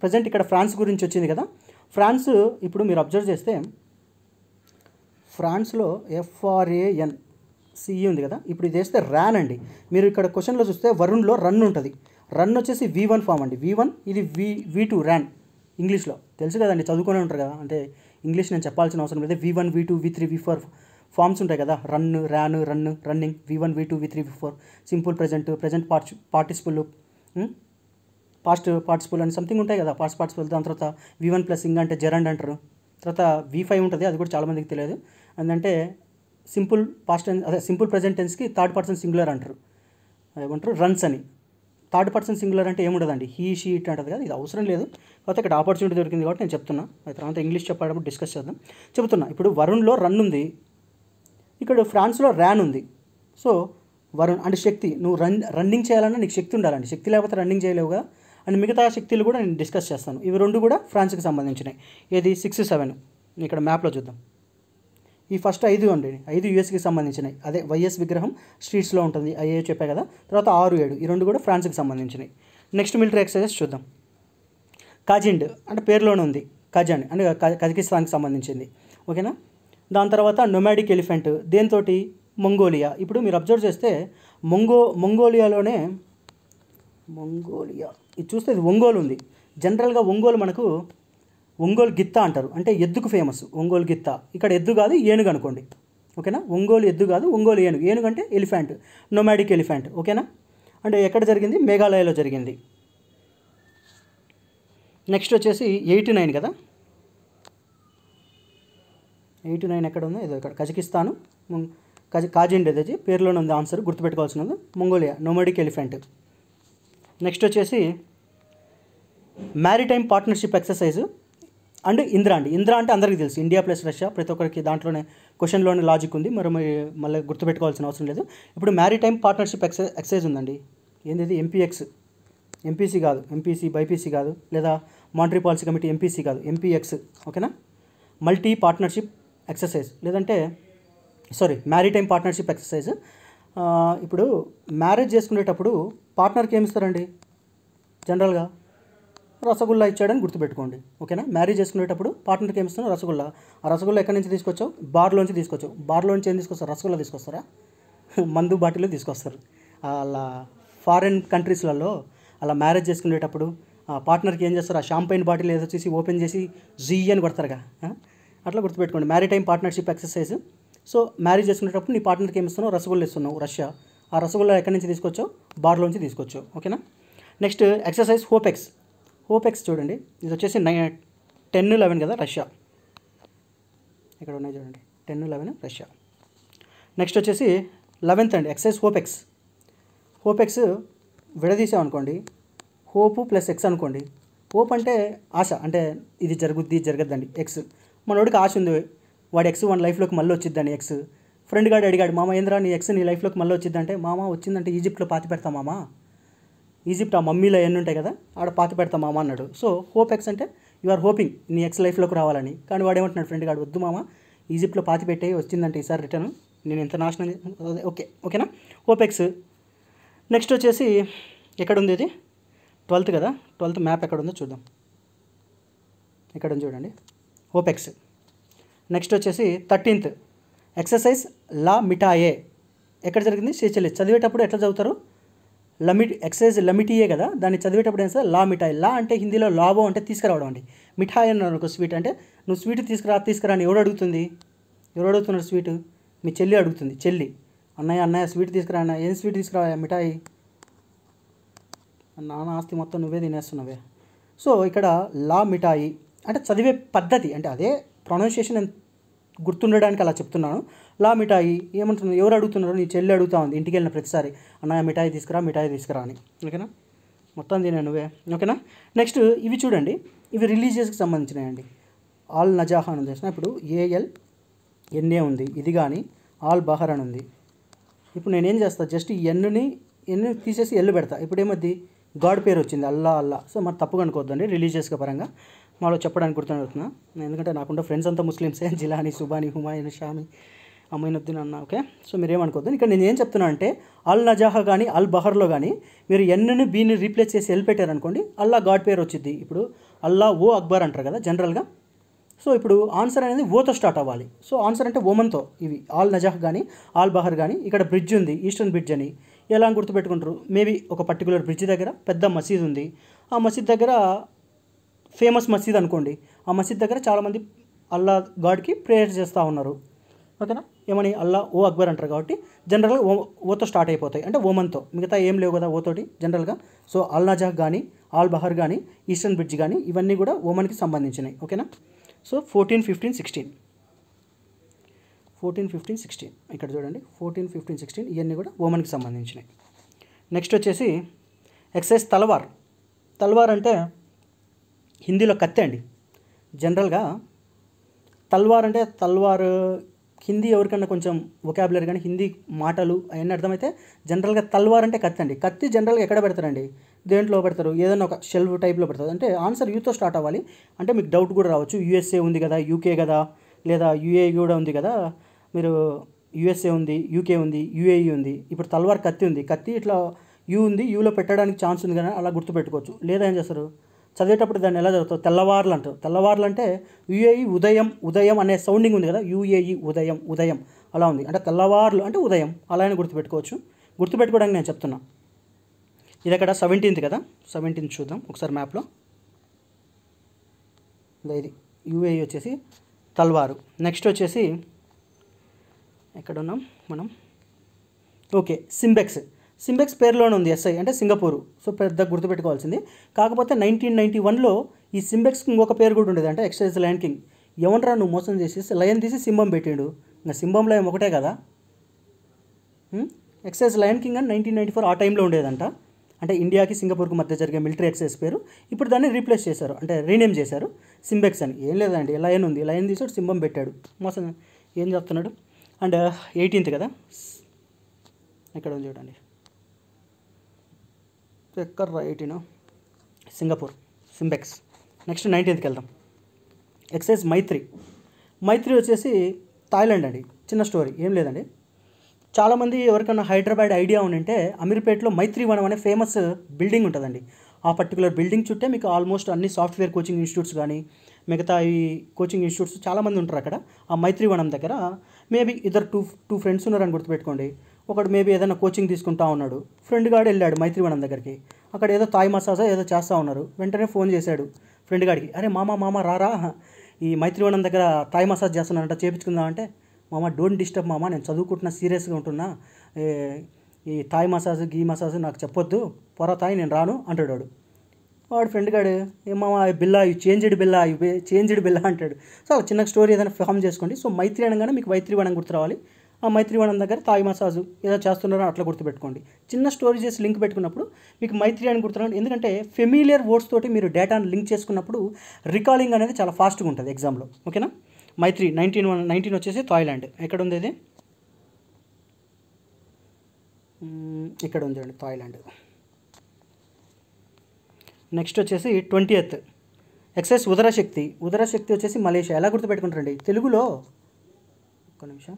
ప్రజెంట్ ఇక్కడ ఫ్రాన్స్ గురించి వచ్చింది కదా. ఫ్రాన్స్ ఇప్పుడు మీరు అబ్జర్వ్ చేస్తే ఫ్రాన్స్లో FRANCE ఉంది కదా. ఇప్పుడు ఇది వేస్తే ర్యాన్ అండి. మీరు ఇక్కడ క్వశ్చన్లో చూస్తే వరుణ్లో రన్ ఉంటుంది. రన్ వచ్చేసి V1 ఫామ్ అండి. V1 ఇది V2 ర్యాన్. ఇంగ్లీష్లో తెలుసు కదండి, చదువుకునే ఉంటారు కదా, అంటే ఇంగ్లీష్ నేను చెప్పాల్సిన అవసరం లేదు. V1, V2, V3, V4 forms ఉంటాయి కదా. Running, V1, V2, V3, V4, simple present participle, past participle అని సంథింగ్ ఉంటాయి కదా, పాస్ట్ పార్టిసిపుల్. దాని తర్వాత V1 ప్లస్ ఇంగ్ అంటే జెరండ్ అంటారు. తర్వాత V5 ఉంటుంది, అది కూడా చాలామందికి తెలియదు. అంటే సింపుల్ పాస్ట్ టెన్స్, అదే సింపుల్ ప్రెజెంట్ టెన్స్కి థర్డ్ పర్సన్ సింగులర్ అంటారు. ఏమంటారు? రన్స్ అని. థర్డ్ పర్సన్ సింగులర్ అంటే ఏముండదండి, హీ, షీ, ఇట్ అంటది కదా. ఇది అవసరం లేదు, కాకపోతే ఇక్కడ ఆపర్చునిటీ దొరికింది కాబట్టి నేను చెప్తున్నా. అయితే తర్వాత ఇంగ్లీష్ చెప్పేటప్పుడు డిస్కస్ చేద్దాం. చెబుతున్నా, ఇప్పుడు వరుణ్లో రన్ ఉంది, ఇక్కడ ఫ్రాన్స్లో ర్యాన్ ఉంది. సో వరుణ్ అంటే శక్తి. నువ్వు రన్నింగ్ చేయాలన్నా నీకు శక్తి ఉండాలండి. శక్తి లేకపోతే రన్నింగ్ చేయలేవుగా. అండ్ మిగతా శక్తులు కూడా నేను డిస్కస్ చేస్తాను. ఇవి రెండు కూడా ఫ్రాన్స్కి సంబంధించినవి. ఏది 6, 7 ఇక్కడ మ్యాప్లో చూద్దాం. ఈ ఫస్ట్ 5 అండి, 5 యూఎస్కి సంబంధించినవి. అదే వైఎస్ విగ్రహం స్ట్రీట్స్లో ఉంటుంది, అయ్యే చెప్పా కదా. తర్వాత 6, 7 ఈ రెండు కూడా ఫ్రాన్స్కి సంబంధించినవి. నెక్స్ట్ మిలిటరీ ఎక్సర్సైజెస్ చూద్దాం. కాజిండ్ అంటే పేరులోనే ఉంది, కజాన్ అంటే కజకిస్తాన్కి సంబంధించింది. ఓకేనా? దాని తర్వాత నొమాడిక్ ఎలిఫెంట్, దేంతోటి? మంగోలియా. ఇప్పుడు మీరు అబ్జర్వ్ చేస్తే మంగోలియాలోనే ఇది చూస్తే ఇది ఒంగోలు ఉంది. జనరల్గా ఒంగోలు మనకు ఒంగోలు గిత్త అంటారు, అంటే ఎద్దుకు ఫేమస్ ఒంగోలు గిత్త. ఇక్కడ ఎద్దు కాదు ఏనుగు అనుకోండి, ఓకేనా. ఒంగోలు ఎద్దు కాదు, ఒంగోలు ఏనుగు. ఏనుగు అంటే ఎలిఫెంట్, నొమాడిక్ ఎలిఫెంట్, ఓకేనా. అంటే ఎక్కడ జరిగింది? మేఘాలయలో జరిగింది. నెక్స్ట్ వచ్చేసి 89 కదా. 89 ఎక్కడ ఉందో ఇదో ఇక్కడ కజకిస్తాను, కాజిండేది పేరులోనే ఉంది. ఆన్సర్ గుర్తుపెట్టుకోవాల్సినది మంగోలియా, నొమాడిక్ ఎలిఫెంట్. నెక్స్ట్ వచ్చేసి maritime partnership exercise and Indra అండి. ఇంద్రా అంటే అందరికీ తెలుసు, ఇండియా ప్లస్ రష్యా, ప్రతి ఒక్కరికి దాంట్లోనే క్వశ్చన్లోనే లాజిక్ ఉంది, మరి మళ్ళీ గుర్తుపెట్టుకోవాల్సిన అవసరం లేదు. ఇప్పుడు మ్యారిటైమ్ పార్ట్నర్షిప్ ఎక్సర్సైజ్ ఉందండి. ఏంది? ఎంపీఎక్స్, ఎంపీసీ కాదు, ఎంపీసీ బైపీసీ కాదు, లేదా మానిటరీ పాలసీ కమిటీ ఎంపీసీ కాదు, ఎంపీఎక్స్, ఓకేనా. మల్టీ పార్ట్నర్షిప్ ఎక్సర్సైజ్, లేదంటే మ్యారిటైమ్ పార్ట్నర్షిప్ ఎక్సర్సైజ్. ఇప్పుడు మ్యారేజ్ చేసుకునేటప్పుడు పార్ట్నర్కి ఏమి ఇస్తారండి? జనరల్గా రసగుల్లా ఇచ్చాడని గుర్తుపెట్టుకోండి, ఓకేనా. మ్యారేజ్ చేసుకునేటప్పుడు పార్ట్నర్కి ఏమి ఇస్తాను? రసగుల్లా. ఆ రసగుల్లా ఎక్కడి నుంచి తీసుకొచ్చావు? బార్లోంచి తీసుకొచ్చావు. బార్లోంచి ఏం తీసుకొస్తారు? రసగుల్లా తీసుకొస్తారా? మందు బాటిల్లో తీసుకొస్తారు. అలా ఫారిన్ కంట్రీస్లలో అలా మ్యారేజ్ చేసుకునేటప్పుడు పార్ట్నర్కి ఏం చేస్తారు? ఆ షాంపైన్ బాటిల్ ఏదో వచ్చేసి ఓపెన్ చేసి జీ అని కొడతారుగా, అట్లా గుర్తుపెట్టుకోండి. Maritime partnership exercise. So marriage చేసుకునేటప్పుడు నీ పార్ట్నర్కి ఏమి ఇస్తున్నావు? రసగుల్లా ఇస్తున్నావు, రష్యా. ఆ రసగుల్లా ఎక్కడి నుంచి తీసుకొచ్చావు? బార్లోంచి తీసుకొచ్చావు, ఓకేనా. Next exercise హోపెక్స్. హోపెక్స్ చూడండి, ఇది వచ్చేసి 10-11 కదా, రష్యా. ఇక్కడ ఉన్నాయి చూడండి, 10-11 రష్యా. నెక్స్ట్ వచ్చేసి 11th అండి, ఎక్సర్సైజ్ హోపెక్స్. హోపెక్స్ విడదీసామనుకోండి, హోపు ప్లస్ ఎక్స్ అనుకోండి. హోప్ అంటే ఆశ, అంటే ఇది జరుగుద్ది జరగద్దండి. ఎక్స్, మనోడికి ఆశ ఉంది, వాడి ఎక్స్ వాడి లైఫ్లోకి మళ్ళీ వచ్చిద్దండి. ఎక్స్ ఫ్రెండ్ గాడు అడిగాడు, మామ ఏంద్రా నీ ఎక్స్ నీ లైఫ్లోకి మళ్ళీ వచ్చిద్దంటే, మామ వచ్చిందంటే ఈజిప్ట్లో పాతి పెడతా మామ, ఈజిప్ట్ ఆ మమ్మీలో ఎన్ని ఉంటాయి కదా, ఆడ పాతి పెడతా మామ అన్నాడు. సో హోప్ ఎక్స్ అంటే యు ఆర్ హోపింగ్ నీ ఎక్స్ లైఫ్లోకి రావాలని. కానీ వాడు ఏమంటున్నాడు? ఫ్రెండ్ గాడు, వద్దు మామ, ఈజిప్ట్లో పాతి పెట్టే వచ్చిందంటే ఈసారి రిటర్న్ నేను ఎంత నాశనం. ఓకేనా, హోప్ ఎక్స్. నెక్స్ట్ వచ్చేసి ఎక్కడ ఉంది ఇది? 12th కదా, 12th మ్యాప్ ఎక్కడ ఉందో చూద్దాం. ఇక్కడ ఉంది చూడండి, హోపెక్స్. నెక్స్ట్ వచ్చేసి 13th ఎక్సర్సైజ్ లా మిఠాయే. ఎక్కడ జరిగింది? సీచెల్స్. చదివేటప్పుడు ఎట్లా చదువుతారు? ఎక్సర్సైజ్ లమిటియే కదా, దాన్ని చదివేటప్పుడు ఏం సార్? లా మిఠాయి. లా అంటే హిందీలో లాభం అంటే తీసుకురావడం అండి. మిఠాయి అన్నారు ఒక స్వీట్, అంటే నువ్వు స్వీట్ తీసుకురా అని ఎవరు అడుగుతుంది? ఎవరు అడుగుతున్నారు స్వీట్? మీ చెల్లి అడుగుతుంది. చెల్లి, అన్నయ్య స్వీట్ తీసుకురా అన్న. ఏం స్వీట్ తీసుకురా? మిఠాయి. నాన్న ఆస్తి మొత్తం నువ్వే తినేస్తున్నావే. సో ఇక్కడ లా మిఠాయి అంటే చదివే పద్ధతి, అంటే అదే ప్రొనౌన్సియేషన్ నేను గుర్తుండడానికి అలా చెప్తున్నాను. లా మిఠాయి ఏమంటున్నారు? ఎవరు అడుగుతున్నారు? నీ చెల్లి అడుగుతా ఉంది ఇంటికి వెళ్ళిన ప్రతిసారి, అన్నయ్య మిఠాయి తీసుకురా అని, ఓకేనా. మొత్తం తినే నువ్వే, ఓకేనా. నెక్స్ట్ ఇవి చూడండి, ఇవి రిలీజియస్కి సంబంధించినవి. ఆల్ నజాహ్ అని ఉంది. ఇప్పుడు ALNA ఉంది, ఇది కానీ ఆల్ బహర్ అని ఉంది. ఇప్పుడు నేనేం చేస్తా? జస్ట్ ఈ ఎన్ని తీసేసి ఎల్లు పెడతా. ఇప్పుడు ఏమద్ది? గాడ్ పేరు వచ్చింది, అల్లా. సో మరి తప్పుగా అనుకోవద్దండి, రిలీజియస్గా పరంగా మాలో చెప్పడానికి గుర్తున్నా. ఎందుకంటే నాకుంటే ఫ్రెండ్స్ అంతా ముస్లిమ్సే, జిలానీ, సుబానీ, హుమాయూన్, షామి, అమైనుద్దీన్ అన్న, ఓకే. సో మీరు ఏమనుకోవద్దు. ఇక్కడ నేను ఏం చెప్తున్నా అంటే అల్ నజాహా కానీ అల్ బహర్లో కానీ మీరు ఎన్ని బీని రీప్లేస్ చేసి ఎల్ పెట్టారనుకోండి, అల్లా గాడ్ పేరు వచ్చింది. ఇప్పుడు అల్లా ఓ అక్బర్ అంటారు కదా జనరల్గా. సో ఇప్పుడు ఆన్సర్ అనేది ఓతో స్టార్ట్ అవ్వాలి. సో ఆన్సర్ అంటే ఓమన్తో. ఇవి ఆల్ నజాహ్ కానీ ఆల్ బహర్ కానీ. ఇక్కడ బ్రిడ్జ్ ఉంది, ఈస్టర్న్ బ్రిడ్జ్ అని. ఎలా గుర్తుపెట్టుకుంటారు? మేబీ ఒక పర్టికులర్ బ్రిడ్జ్ దగ్గర పెద్ద మసీద్ ఉంది, ఆ మసీద్ దగ్గర ఫేమస్ మసీద్ అనుకోండి, ఆ మసీద్ దగ్గర చాలామంది అల్లా గాడ్కి ప్రేయర్ చేస్తూ ఉన్నారు, ఓకేనా. ఏమని? అల్లా ఓ అక్బర్ అంటారు కాబట్టి జనరల్గా ఓతో స్టార్ట్ అయిపోతాయి, అంటే ఓమన్తో. మిగతా ఏం లేవు కదా ఓతోటి జనరల్గా. సో అల్ నజాహ్ కానీ ఆల్ బహర్ కానీ ఈస్టర్న్ బ్రిడ్జ్ కానీ ఇవన్నీ కూడా ఓమన్కి సంబంధించినవి, ఓకేనా. సో 14, 15, 16 ఇక్కడ చూడండి, 14, 15, 16 ఇవన్నీ కూడా ఓమన్కి సంబంధించినవి. నెక్స్ట్ వచ్చేసి ఎక్సర్సైజ్ తల్వార్ అంటే హిందీలో కత్తి అండి. జనరల్గా తల్వార్ అంటే హిందీ ఎవరికన్నా కొంచెం వొకాబులరీ కానీ హిందీ మాటలు అవన్నీ అర్థమైతే జనరల్గా తల్వార్ అంటే కత్తి అండి. కత్తి జనరల్గా ఎక్కడ పెడతారండి? దేంట్లో పెడతారు? ఏదైనా ఒక షెల్ఫ్ టైప్లో పెడతారు. అంటే ఆన్సర్ యూతో స్టార్ట్ అవ్వాలి. అంటే మీకు డౌట్ కూడా రావచ్చు, USA ఉంది కదా, UK కదా, లేదా UAE కూడా ఉంది కదా. మీరు USA ఉంది, UK ఉంది, UAE ఉంది. ఇప్పుడు తల్వార్ కత్తి ఉంది, కత్తి ఇట్లా యూ ఉంది, యూలో పెట్టడానికి ఛాన్స్ ఉంది కదా, అలా గుర్తుపెట్టుకోవచ్చు. లేదా ఏం చేస్తారు? చదివేటప్పుడు దాన్ని ఎలా చదువుతారు? తెల్లవార్లు అంటారు. తెల్లవార్లు అంటే UAE ఉదయం అనే సౌండింగ్ ఉంది కదా, UAE ఉదయం అలా ఉంది. అంటే తెల్లవార్లు అంటే ఉదయం, అలా అని గుర్తుపెట్టుకోవచ్చు. గుర్తుపెట్టుకోవడానికి నేను చెప్తున్నా. ఇది అక్కడ 17th కదా, 17th చూద్దాం ఒకసారి మ్యాప్లో. ఇది యూఏఈ వచ్చేసి తల్వారు. నెక్స్ట్ వచ్చేసి ఎక్కడ ఉన్నాం మనం, ఓకే సింబెక్స్ పేరులోనే ఉంది ఎస్ఐ అంటే సింగపూరు. సో పెద్ద గుర్తుపెట్టుకోవాల్సింది. కాకపోతే 1991లో ఈ సింబెక్స్కి ఇంకొక పేరు కూడా ఉండేది, అంటే ఎక్సైజ్ లయన్ కింగ్. ఏమంటారా నువ్వు మోసం చేసేసి లయన్ తీసి సింబం పెట్టాడు, ఇంకా సింబం లయం ఒకటే కదా. ఎక్సైజ్ లయన్ కింగ్ అని 1994 ఆ టైంలో ఉండేదంట. అంటే ఇండియాకి సింగపూర్కి మధ్య జరిగే మిలిటరీ ఎక్సైజ్ పేరు. ఇప్పుడు దాన్ని రీప్లేస్ చేశారు, అంటే రీనేమ్ చేశారు సింబెక్స్ అని. ఏం లేదండి, లయన్ ఉంది, లయన్ తీసాడు సింబం పెట్టాడు, మోసం ఏం చెప్తున్నాడు. అండ్ 18th కదా, ఎక్కడ ఉంది చూడండి, ఎక్కడ 18 సింగపూర్ సింబెక్స్. నెక్స్ట్ 19th వెళ్దాం. ఎక్సైజ్ మైత్రి వచ్చేసి థాయిలాండ్ అండి. చిన్న స్టోరీ, ఏం లేదండి. చాలామంది ఎవరికైనా హైదరాబాద్ ఐడియా ఉంటే అమీర్పేటలో మైత్రివనం అనే ఫేమస్ బిల్డింగ్ ఉంటుందండి. ఆ పర్టికులర్ బిల్డింగ్ చుట్టే మీకు ఆల్మోస్ట్ అన్ని సాఫ్ట్వేర్ కోచింగ్ ఇన్స్టిట్యూట్స్ కానీ మిగతా ఈ కోచింగ్ ఇన్స్టిట్యూట్స్ చాలామంది ఉంటారు అక్కడ. ఆ మైత్రివనం దగ్గర మేబీ ఇద్దరు టూ ఫ్రెండ్స్ ఉన్నారని గుర్తుపెట్టుకోండి. ఒకడు మేబీ ఏదైనా కోచింగ్ తీసుకుంటా ఉన్నాడు, ఫ్రెండ్ గాడు వెళ్ళాడు మైత్రివనం దగ్గరికి. అక్కడ ఏదో థాయ్ మసాజా ఏదో చేస్తూ ఉన్నారు. వెంటనే ఫోన్ చేశాడు ఫ్రెండ్ గాడికి, అరే మామ రారా, ఈ మైత్రివనం దగ్గర థాయ్ మసాజ్ చేస్తున్నానంట, చేయించుకుందాం అంటే, మామ డోంట్ డిస్టర్బ్ మామ, నేను చదువుకుంటున్నా, సీరియస్గా ఉంటున్నా, ఈ థాయ్ మసాజ్ మసాజ్ నాకు చెప్పొద్దు, తాయి నేను రాను అంటాడు వాడు. వాడు ఫ్రెండ్ గాడు, ఏమామ బిల్లా చేంజ్డ్ బిల్లా అంటాడు. సో చిన్న స్టోరీ ఏదైనా ఫామ్ చేసుకోండి. సో మైత్రి అనగానే మీకు మైత్రివనం గుర్తు రావాలి. ఆ మైత్రివనం దగ్గర థాయ్ మసాజు ఏదో చేస్తున్నారో అట్లా గుర్తుపెట్టుకోండి. చిన్న స్టోరీ చేసి లింక్ పెట్టుకున్నప్పుడు మీకు మైత్రి అని గుర్తురాండి. ఎందుకంటే ఫెమిలియర్ వర్డ్స్ తోటి మీరు డేటాను లింక్ చేసుకున్నప్పుడు రికాలింగ్ అనేది చాలా ఫాస్ట్గా ఉంటుంది ఎగ్జామ్లో. ఓకేనా. మైత్రి 19 వచ్చేసి థాయిలాండ్. ఎక్కడ ఉంది ఇది, ఇక్కడ ఉంది అండి థాయిలాండ్. నెక్స్ట్ వచ్చేసి 20th ఎక్సైజ్ ఉదరశక్తి వచ్చేసి మలేషియా. ఎలా గుర్తుపెట్టుకుంటారండి తెలుగులో, ఒక్క నిమిషం,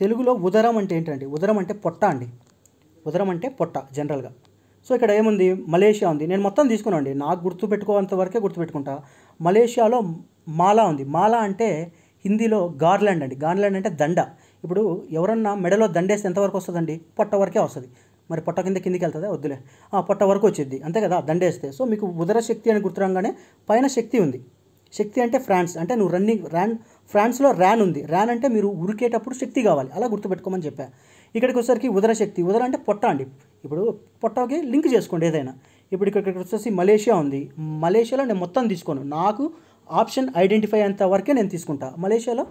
తెలుగులో ఉదరం అంటే ఏంటండి, ఉదరం అంటే పొట్ట అండి, ఉదరం అంటే పొట్ట జనరల్గా. సో ఇక్కడ ఏముంది, మలేషియా ఉంది. నేను మొత్తం తీసుకున్నాను అండి, నాకు గుర్తుపెట్టుకోనంత వరకే గుర్తుపెట్టుకుంటా. మలేషియాలో మాలా ఉంది. మాలా అంటే హిందీలో గార్లాండ్ అండి. గార్లాండ్ అంటే దండ. ఇప్పుడు ఎవరన్నా మెడలో దండేస్తే ఎంతవరకు వస్తుందండి, పొట్ట వరకే వస్తుంది. మరి పొట్ట కిందికి వెళ్తుందా, వద్దులే, పొట్ట వరకు వచ్చింది అంతే కదా దండేస్తే. సో మీకు ఉదర శక్తి అని గుర్తురాగానే పైన శక్తి ఉంది. శక్తి అంటే ఫ్రాన్స్, అంటే నువ్వు ఫ్రాన్స్లో ర్యాన్ ఉంది. ర్యాన్ అంటే మీరు ఉరికేటప్పుడు శక్తి కావాలి, అలా గుర్తుపెట్టుకోమని చెప్పా. ఇక్కడికి వచ్చేసరికి ఉదర శక్తి, ఉదర అంటే పొట్ట అండి. ఇప్పుడు పొట్టకి లింక్ చేసుకోండి ఏదైనా. ఇప్పుడు ఇక్కడికి వచ్చేసి మలేషియా ఉంది. మలేషియాలో నేను మొత్తం తీసుకోను, నాకు ఆప్షన్ ఐడెంటిఫై అంత వరకే నేను తీసుకుంటా. మలేషియాలో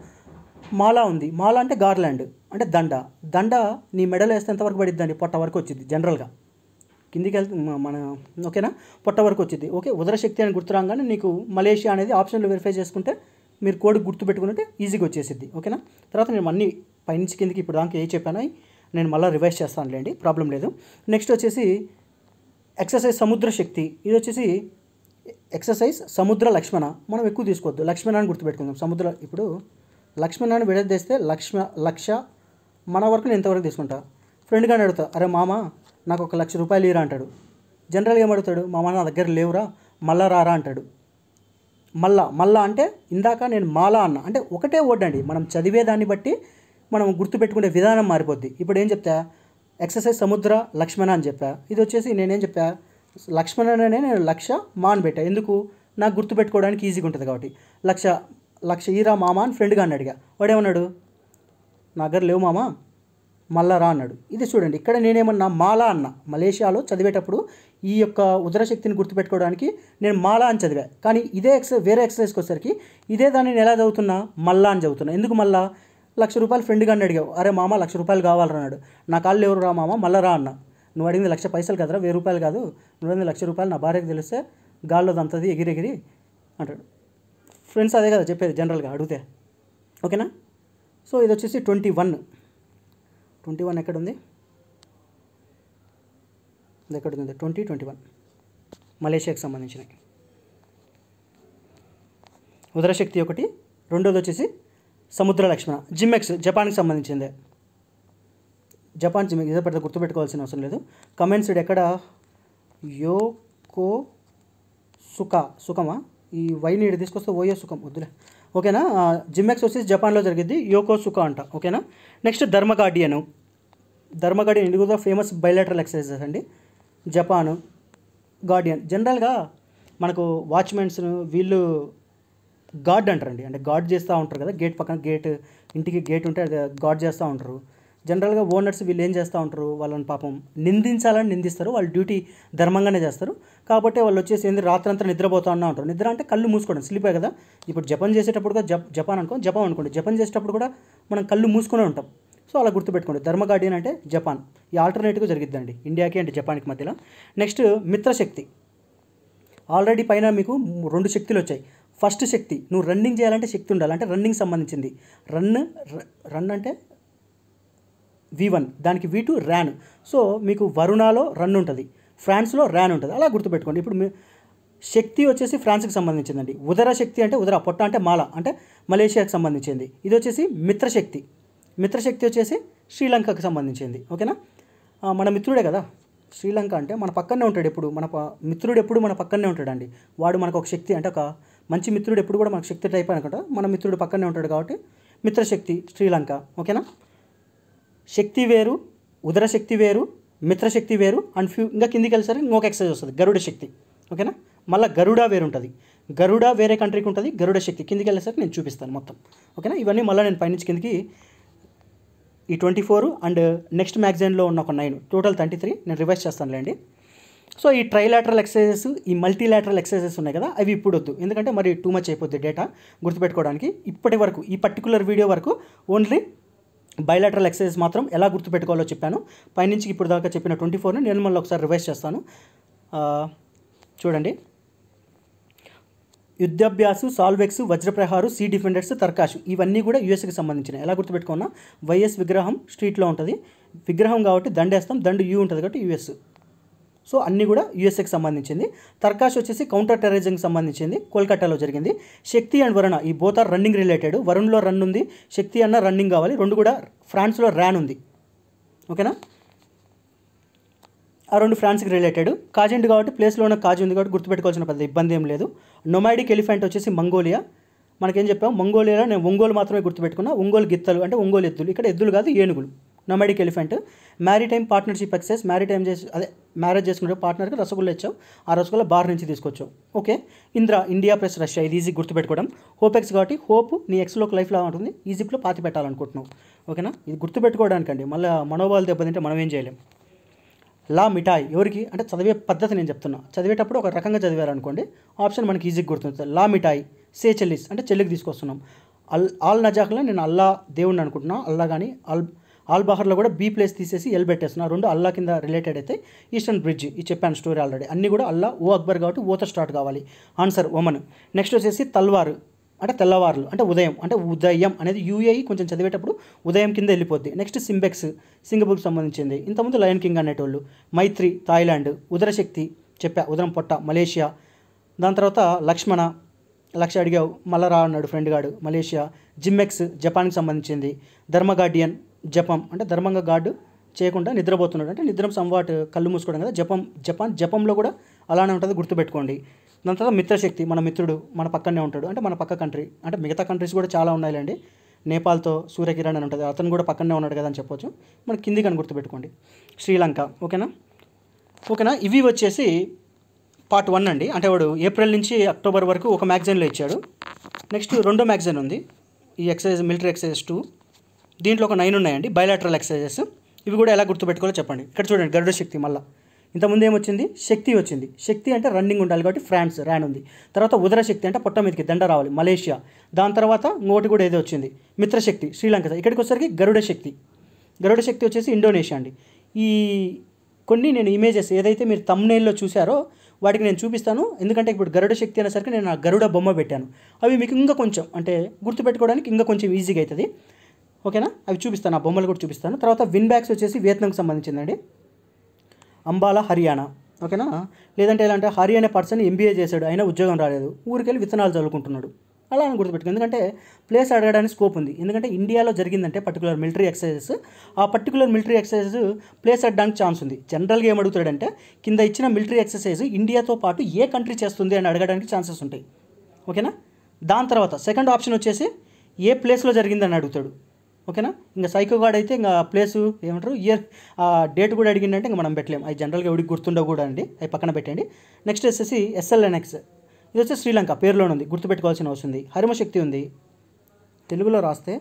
మాలా ఉంది. మాలా అంటే గార్లాండ్ అంటే దండ నీ మెడలో వేస్తే ఎంతవరకు పడిద్దండి, పొట్ట వరకు వచ్చింది జనరల్గా, కిందికి వెళ్తే మన ఓకేనా, పొట్ట వరకు వచ్చింది. ఓకే, ఉదరశక్తి అని గుర్తురాగానే నీకు మలేషియా అనేది ఆప్షన్లో వెరిఫై చేసుకుంటే మీరు కోడ్ గుర్తుపెట్టుకుంటే ఈజీగా వచ్చేసిద్ది. ఓకేనా. తర్వాత నేను అన్ని పైనుంచి కిందికి ఇప్పుడు దాకా ఏ చెప్పానో నేను మళ్ళీ రివైజ్ చేస్తానులేండి, ప్రాబ్లం లేదు. నెక్స్ట్ వచ్చేసి ఎక్సర్సైజ్ సముద్ర శక్తి. ఇది వచ్చేసి ఎక్సర్సైజ్ సముద్ర లక్ష్మణ. మనం ఎక్కువ తీసుకోవద్దు, లక్ష్మణ అని గుర్తుపెట్టుకుందాం. సముద్ర ఇప్పుడు లక్ష్మణాన్ని విడదీస్తే లక్ష మన వరకు నేను ఇంతవరకు తీసుకుంటా. ఫ్రెండ్ గాని అడుగుతా, అరే మామ నాకు 1,00,000 రూపాయలు ఇరా అంటాడు. జనరల్గా ఏమడుగుతాడు, మామ నా దగ్గర లేవురా మళ్ళా రారా అంటాడు. మళ్ళా అంటే ఇందాక నేను మాలా అన్న, అంటే ఒకటే వర్డ్ అండి, మనం చదివేదాన్ని బట్టి మనం గుర్తుపెట్టుకునే విధానం మారిపోద్ది. ఇప్పుడు ఏం చెప్తా, ఎక్సర్సైజ్ సముద్ర లక్ష్మణ అని చెప్పా. ఇది వచ్చేసి నేనేం చెప్పా, లక్ష్మణనే నేను లక్ష మా అని పెట్టా. ఎందుకు, నాకు గుర్తుపెట్టుకోవడానికి ఈజీగా ఉంటుంది కాబట్టి. లక్ష ఈరా మామ అని ఫ్రెండ్గా అని అడిగా. వాడేమన్నాడు, నా దగ్గర లేవు మామ మళ్ళా రా అన్నాడు. ఇది చూడండి, ఇక్కడ నేనేమన్నా మాలా అన్న. మలేషియాలో చదివేటప్పుడు ఈ యొక్క ఉదరశక్తిని గుర్తుపెట్టుకోవడానికి నేను మాలా అని చదివా. కానీ ఇదే వేరే ఎక్సర్సైజ్కి వచ్చేసరికి ఇదే దాన్ని నేను ఎలా చదువుతున్నా, మళ్ళా అని చదువుతున్నా. ఎందుకు మళ్ళా, 1,00,000 రూపాయలు ఫ్రెండ్గా అని అడిగావు, అరే మామ 1,00,000 రూపాయలు కావాలరా అన్నాడు. నా కాళ్ళు ఎవరు రా మామ మళ్ళా రా అన్న. నువ్వు అడిగింది 1,00,000 పైసలు కదరా, 1,000 రూపాయలు కాదు, నువ్వు అడిగింది 1,00,000 రూపాయలు, నా భార్యకు తెలిస్తే గాల్లో దంతది ఎగిరెగిరి అంటాడు. ఫ్రెండ్స్ అదే కదా చెప్పేది జనరల్గా అడిగితే. ఓకేనా. సో ఇది వచ్చేసి 21 ఎక్కడ ఉంది, ఇది ఎక్కడ ఉంది, 2021 మలేషియాకి సంబంధించినవి. ఉదరశక్తి ఒకటి. రెండోది వచ్చేసి సముద్ర లక్ష్మణ. జిమ్మెక్స్ జపాన్కి సంబంధించిందే. జపాన్ జిమ్మెక్స్ ఇదే పెద్ద గుర్తుపెట్టుకోవాల్సిన అవసరం లేదు. కమెంట్స్ ఎక్కడ, సుఖమా, ఈ వైని తీసుకొస్తే ఓయో సుఖం వద్దులే, ఓకేనా. జిమ్మెక్స్ వచ్చేసి జపాన్లో జరిగింది, యోకోసుకా అంట. ఓకేనా. నెక్స్ట్ ధర్మగార్డియన్ ఇది కూడా ఫేమస్ బైలాటరల్ ఎక్సర్సైజెస్ అండి. జపాను గార్డియన్ జనరల్గా మనకు వాచ్మెన్స్ వీళ్ళు గార్డ్ అంటారండి, అంటే గార్డ్ చేస్తూ ఉంటారు కదా, గేట్ పక్కన ఇంటికి గేట్ ఉంటే అది గార్డ్ చేస్తూ ఉంటారు. జనరల్గా ఓనర్స్ వీళ్ళు ఏం చేస్తూ ఉంటారు, వాళ్ళని పాపం నిందించాలని నిందిస్తారు, వాళ్ళు డ్యూటీ ధర్మంగానే చేస్తారు. కాబట్టి వాళ్ళు వచ్చేసి ఏంది రాత్రంతా నిద్రపోతూ ఉంటారు. నిద్ర అంటే కళ్ళు మూసుకోవడం, స్లీపే కదా. ఇప్పుడు జపం చేసేటప్పుడు కూడా జపాన్ అనుకోండి, జపం చేసేటప్పుడు కూడా మనం కళ్ళు మూసుకునే ఉంటాం. సో అలా గుర్తుపెట్టుకోండి. ధర్మగార్డియన్ అంటే జపాన్. ఈ ఆల్టర్నేటివ్గా జరిగిద్దండి ఇండియాకి అంటే జపాన్కి మధ్యలో. నెక్స్ట్ మిత్రశక్తి. ఆల్రెడీ పైన మీకు 2 శక్తులు వచ్చాయి. ఫస్ట్ శక్తి, నువ్వు రన్నింగ్ చేయాలంటే శక్తి ఉండాలి, అంటే రన్నింగ్ సంబంధించింది. రన్ అంటే V1, దానికి V2 ర్యాన్. సో మీకు వరుణాలో రన్ ఉంటుంది, ఫ్రాన్స్లో ర్యాన్ ఉంటుంది. అలా గుర్తుపెట్టుకోండి. ఇప్పుడు శక్తి వచ్చేసి ఫ్రాన్స్కి సంబంధించిందండి. ఉదర శక్తి అంటే ఉదర, పొట్ట అంటే మాల, అంటే మలేషియాకి సంబంధించింది. ఇది వచ్చేసి మిత్రశక్తి వచ్చేసి శ్రీలంకకి సంబంధించింది. ఓకేనా. మన మిత్రుడే కదా శ్రీలంక, అంటే మన పక్కనే ఉంటాడు ఎప్పుడు, మిత్రుడు ఎప్పుడు మన పక్కనే ఉంటాడండి. వాడు మనకు ఒక శక్తి, అంటే ఒక మంచి మిత్రుడు ఎప్పుడు కూడా మనకు శక్తి టైప్ అనుకుంటా, మన మిత్రుడు పక్కనే ఉంటాడు కాబట్టి మిత్రశక్తి శ్రీలంక. ఓకేనా. శక్తి వేరు, ఉదర శక్తి వేరు, మిత్రశక్తి వేరు, అండ్ ఇంకా కిందికి వెళ్ళేసరికి ఇంకొక ఎక్సర్సైజ్ వస్తుంది, గరుడ శక్తి. ఓకేనా. మళ్ళీ గరుడ వేరు ఉంటుంది, గరుడ వేరే కంట్రీకి ఉంటుంది, గరుడ శక్తి కిందికి వెళ్ళేసరికి నేను చూపిస్తాను మొత్తం. ఓకేనా. ఇవన్నీ మళ్ళీ నేను పైనుంచి కిందికి ఈ 24 అండ్ నెక్స్ట్ మ్యాగజైన్లో ఉన్న ఒక 9, టోటల్ 33 నేను రివైజ్ చేస్తానులేండి. సో ఈ ట్రైలాటరల్ ఎక్సర్సైజెస్, ఈ మల్టీలాటరల్ ఎక్సర్సైజెస్ ఉన్నాయి కదా, అవి ఇప్పుడు వద్దు, ఎందుకంటే మరి టూ మచ్ అయిపోద్ది డేటా గుర్తుపెట్టుకోవడానికి. ఇప్పటి వరకు ఈ పర్టికులర్ వీడియో వరకు ఓన్లీ బైలాటరల్ ఎక్సర్సైజెస్ మాత్రం ఎలా గుర్తుపెట్టుకోవాలో చెప్పాను. పైనుంచి ఇప్పుడు దాకా చెప్పిన 24ని నేను మళ్ళీ ఒకసారి రివైజ్ చేస్తాను. చూడండి. యుద్ధాభ్యాసు, సాల్వెక్స్, వజ్రప్రహారు, సీ డిఫెండర్స్, తర్కాష్, ఇవన్నీ కూడా యూఎస్కి సంబంధించినవి. ఎలా గుర్తుపెట్టుకున్నా, వైఎస్ విగ్రహం స్ట్రీట్లో ఉంటుంది, విగ్రహం కాబట్టి దండేస్తాం, దండు యూ ఉంటుంది కాబట్టి యూఎస్. సో అన్నీ కూడా యూఎస్ఏకి సంబంధించింది. తర్కాష్ వచ్చేసి కౌంటర్ టెర్రరిజంకి సంబంధించింది, కోల్కతాలో జరిగింది. శక్తి అండ్ వరుణ, ఈ బోత్ ఆర్ రన్నింగ్ రిలేటెడ్. వరుణ్లో రన్ ఉంది, శక్తి అన్న రన్నింగ్ కావాలి, రెండు కూడా. ఫ్రాన్స్లో ర్యాన్ ఉంది. ఓకేనా. ఆ 2 ఫ్రాన్స్కి రిలేటెడ్. కాజిండ్ కాబట్టి ప్లేస్లో ఉన్న కాజు ఉంది కాబట్టి గుర్తుపెట్టుకోవాల్సిన పెద్ద ఇబ్బంది ఏం లేదు. నొమైడిక్ ఎలిఫెంట్ వచ్చేసి మంగోలియా. మనకేం చెప్పాం, మంగోలియాలో నేను ఒంగోలు మాత్రమే గుర్తుపెట్టుకున్నా. ఒంగోలు గిత్తలు అంటే ఒంగోలు ఎద్దులు, ఇక్కడ ఎద్దులు కాదు ఏనుగులు. Nomadic elephant. Maritime partnership exercise, marriage చేసుకునే పార్ట్నర్కి రసగుల్లా ఇచ్చావు, ఆ రసగుల్లా బార్ నుంచి తీసుకొచ్చావు. ఓకే. ఇండియా ప్లస్ రష్యా, ఇది ఈజీ గుర్తుపెట్టుకోవడం. హోప్ ఎక్స్ కాబట్టి హోప్ నీ ఎక్స్లో లైఫ్లో ఉంటుంది, ఈజిప్ట్లో పాతి పెట్టాలనుకుంటున్నావు. ఓకేనా. ఇది గుర్తుపెట్టుకోవడానికండి, మళ్ళీ మనోభావాలు దెబ్బతింటే మనం ఏం చేయలేం. లా మిఠాయి ఎవరికి అంటే చదివే పద్ధతి నేను చెప్తున్నా, చదివేటప్పుడు ఒక రకంగా చదివారనుకోండి ఆప్షన్ మనకి ఈజీగా గుర్తుంది. లా మిఠాయి, సే చెల్లిస్ అంటే చెల్లికి తీసుకొస్తున్నాం. ఆల్ నజాక్లో నేను అల్లా దేవుడిని అనుకుంటున్నా, అల్లా కానీ ఆల్ బహర్లో కూడా బీ ప్లేస్ తీసేసి ఎల్ పెట్టేస్తున్నా. 2 అల్లా కింద రిలేటెడ్ అయితే. ఈస్టర్న్ బ్రిడ్జ్ ఇది చెప్పాను స్టోరీ ఆల్రెడీ. అన్నీ కూడా అల్లా, ఓ అక్బర్ కాబట్టి ఓతో స్టార్ట్ కావాలి. Answer Oman. నెక్స్ట్ వచ్చేసి తల్వారు అంటే తెల్లవారులు, అంటే ఉదయం, అంటే ఉదయం అనేది యూఏఈ కొంచెం చదివేటప్పుడు ఉదయం కింద వెళ్ళిపోద్ది. నెక్స్ట్ సింబెక్స్, సింగపూర్కి సంబంధించింది. ఇంతకుముందు లయన్ కింగ్ అనేటోళ్ళు. మైత్రి థాయిలాండ్. ఉదరశక్తి చెప్పా, ఉదరం పొట్ట మలేషియా. దాని తర్వాత లక్ష అడిగావు మళ్ళా రా అన్నాడు ఫ్రెండ్ గాడు, మలేషియా. జిమ్మెక్స్ జపాన్కి సంబంధించింది. ధర్మగార్డియన్ జపం అంటే ధర్మంగా గార్డు చేయకుండా నిద్రపోతున్నాడు, అంటే నిద్ర సంవాట్ కళ్ళు మూసుకోవడం కదా. జపంలో కూడా అలానే ఉంటుంది, గుర్తుపెట్టుకోండి. దాని తర్వాత మిత్రశక్తి, మన మిత్రుడు మన పక్కనే ఉంటాడు, అంటే మన పక్క కంట్రీ, అంటే మిగతా కంట్రీస్ కూడా చాలా ఉన్నాయిలేండి. నేపాల్తో సూర్యకిరణ్ అని ఉంటుంది, అతను కూడా పక్కనే ఉన్నాడు కదా అని చెప్పొచ్చు. మన కింది కానీ గుర్తుపెట్టుకోండి. శ్రీలంక. ఓకేనా. ఇవి వచ్చేసి పార్ట్ 1 అండి. అంటే వాడు ఏప్రిల్ నుంచి అక్టోబర్ వరకు ఒక మ్యాగజైన్లో ఇచ్చాడు. నెక్స్ట్ 2వ మ్యాగజైన్ ఉంది, ఈ ఎక్సర్సైజ్ మిలిటరీ ఎక్సర్సైజ్ 2. దీంట్లో ఒక 9 ఉన్నాయండి బైలాటరల్ ఎక్సర్సైజెస్. ఇవి కూడా ఎలా గుర్తుపెట్టుకోవాలో చెప్పండి. ఇక్కడ చూడండి, గరుడ శక్తి. మళ్ళీ ఇంతకుముందు ఏమొచ్చింది, శక్తి వచ్చింది. శక్తి అంటే రన్నింగ్ ఉండాలి కాబట్టి ఫ్రాన్స్ ర్యాన్ ఉంది. తర్వాత ఉదర శక్తి అంటే పొట్ట మీదకి దండ రావాలి, మలేషియా. దాని తర్వాత ఇంకోటి కూడా ఏదో వచ్చింది, మిత్రశక్తి శ్రీలంక. ఇక్కడికి వచ్చేసరికి గరుడ శక్తి వచ్చేసి ఇండోనేషియా అండి. ఈ కొన్ని నేను ఇమేజెస్ ఏదైతే మీరు థంబ్నెయిల్లో చూసారో వాటికి నేను చూపిస్తాను, ఎందుకంటే ఇప్పుడు గరుడ శక్తి అనేసరికి నేను ఆ గరుడ బొమ్మ పెట్టాను. అవి మీకు ఇంకా కొంచెం అంటే గుర్తుపెట్టుకోవడానికి ఇంకా కొంచెం ఈజీగా అవుతుంది. ఓకేనా. అవి చూపిస్తాను, ఆ బొమ్మలు కూడా చూపిస్తాను. తర్వాత విన్ బ్యాగ్స్ వచ్చేసి వియత్నాంకి సంబంధించిందండి. అంబాలా హర్యానా. ఓకేనా. లేదంటే ఎలా అంటే హరి అనే పర్సన్ ఎంబీఏ చేశాడు, అయినా ఉద్యోగం రాలేదు, ఊరికెళ్ళి విత్తనాలు చదువుకుంటున్నాడు, అలా అని గుర్తుపెట్టుకో. ఎందుకంటే ప్లేస్ అడగడానికి స్కోప్ ఉంది. ఎందుకంటే ఇండియాలో జరిగిందంటే పర్టికులర్ మిలిటరీ ఎక్సర్సైజెస్, ఆ పర్టికులర్ మిలిటరీ ఎక్సర్సైజ్ ప్లేస్ అడగడానికి ఛాన్స్ ఉంది. జనరల్గా ఏం అడుగుతాడంటే కింద ఇచ్చిన మిలిటరీ ఎక్సర్సైజ్ ఇండియాతో పాటు ఏ కంట్రీ చేస్తుంది అని అడగడానికి ఛాన్సెస్ ఉంటాయి. ఓకేనా. దాని తర్వాత సెకండ్ ఆప్షన్ వచ్చేసి ఏ ప్లేస్లో జరిగిందని అడుగుతాడు. ఓకేనా. ఇంకా సైకో గార్డ్ అయితే ఇంకా ప్లేసు ఏమంటారు ఇయర్ డేట్ కూడా అడిగిందంటే ఇంకా మనం పెట్టలేం. అవి జనరల్గా ఎవరికి గుర్తుండవు కూడా అండి, అవి పక్కన పెట్టండి. నెక్స్ట్ వచ్చేసి ఎస్ఎల్ఎన్ఎక్స్, ఇది వచ్చేసి శ్రీలంక పేరులోనే ఉంది, గుర్తుపెట్టుకోవాల్సిన అవసరం ఉంది. హరిమశక్తి ఉంది, తెలుగులో రాస్తే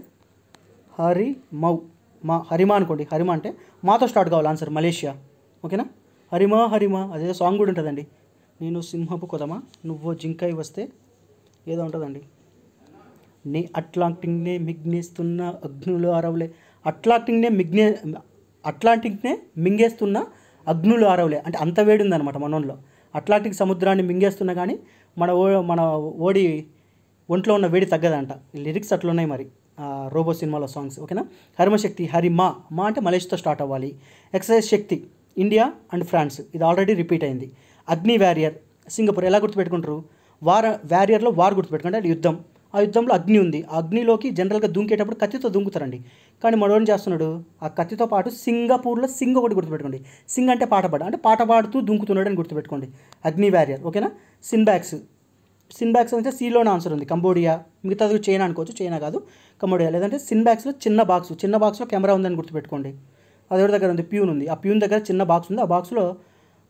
హరిమా అనుకోండి. హరిమా అంటే మాతో స్టార్ట్ కావాలి ఆన్సర్, మలేషియా. ఓకేనా. హరిమా అదేదో సాంగ్ కూడా ఉంటుందండి, నేను సింహపు కొదమా నువ్వు జింకై వస్తే ఏదో ఉంటుందండి. నీ అట్లాంటిక్నే మింగేస్తున్న అగ్నులు ఆరవలే, అట్లాంటిక్నే మింగేస్తున్న అగ్నులు ఆరవలే అంటే అంత వేడి ఉందన్నమాట మనోన్లో. అట్లాంటిక్ సముద్రాన్ని మింగేస్తున్నా కానీ మన ఓడి ఒంట్లో ఉన్న వేడి తగ్గదంట. లిరిక్స్ అట్లున్నాయి మరి రోబో సినిమాలో సాంగ్స్. ఓకేనా. హరిమశక్తి హరిమా అంటే మలేషియాతో స్టార్ట్ అవ్వాలి. Exercise Shakti India and France, ఇది ఆల్రెడీ రిపీట్ అయింది. Agni warrior Singapore. ఎలా గుర్తుపెట్టుకుంటారు? వారియర్లో వార్ గుర్తుపెట్టుకుంటే అది యుద్ధం. ఆ యుద్ధంలో అగ్ని ఉంది, ఆ అగ్నిలోకి జనరల్గా దుంకేటప్పుడు కత్తితో దుంకుతారండి. కానీ మనోడు చేస్తున్నాడు ఆ కత్తితో పాటు సింగపూర్లో సింగ్ ఒకటి గుర్తుపెట్టుకోండి. సింగ్ అంటే పాట పాడుతూ దుంకుతున్నాడు అని గుర్తుపెట్టుకోండి. అగ్ని వారియర్. ఓకేనా. సిన్బ్యాక్స్ అంటే సీలోనే ఆన్సర్ ఉంది, కంబోడియా. మిగతాది చైనా అనుకోవచ్చు, చైనా కాదు కంబోడియా. లేదంటే సిన్బ్యాక్స్లో చిన్న బాక్స్లో కెమెరా ఉందని గుర్తుపెట్టుకోండి. అది ఎవరి దగ్గర ఉంది? ప్యూన్ ఉంది. ఆ ప్యూన్ దగ్గర చిన్న బాక్స్ ఉంది, ఆ బాక్స్లో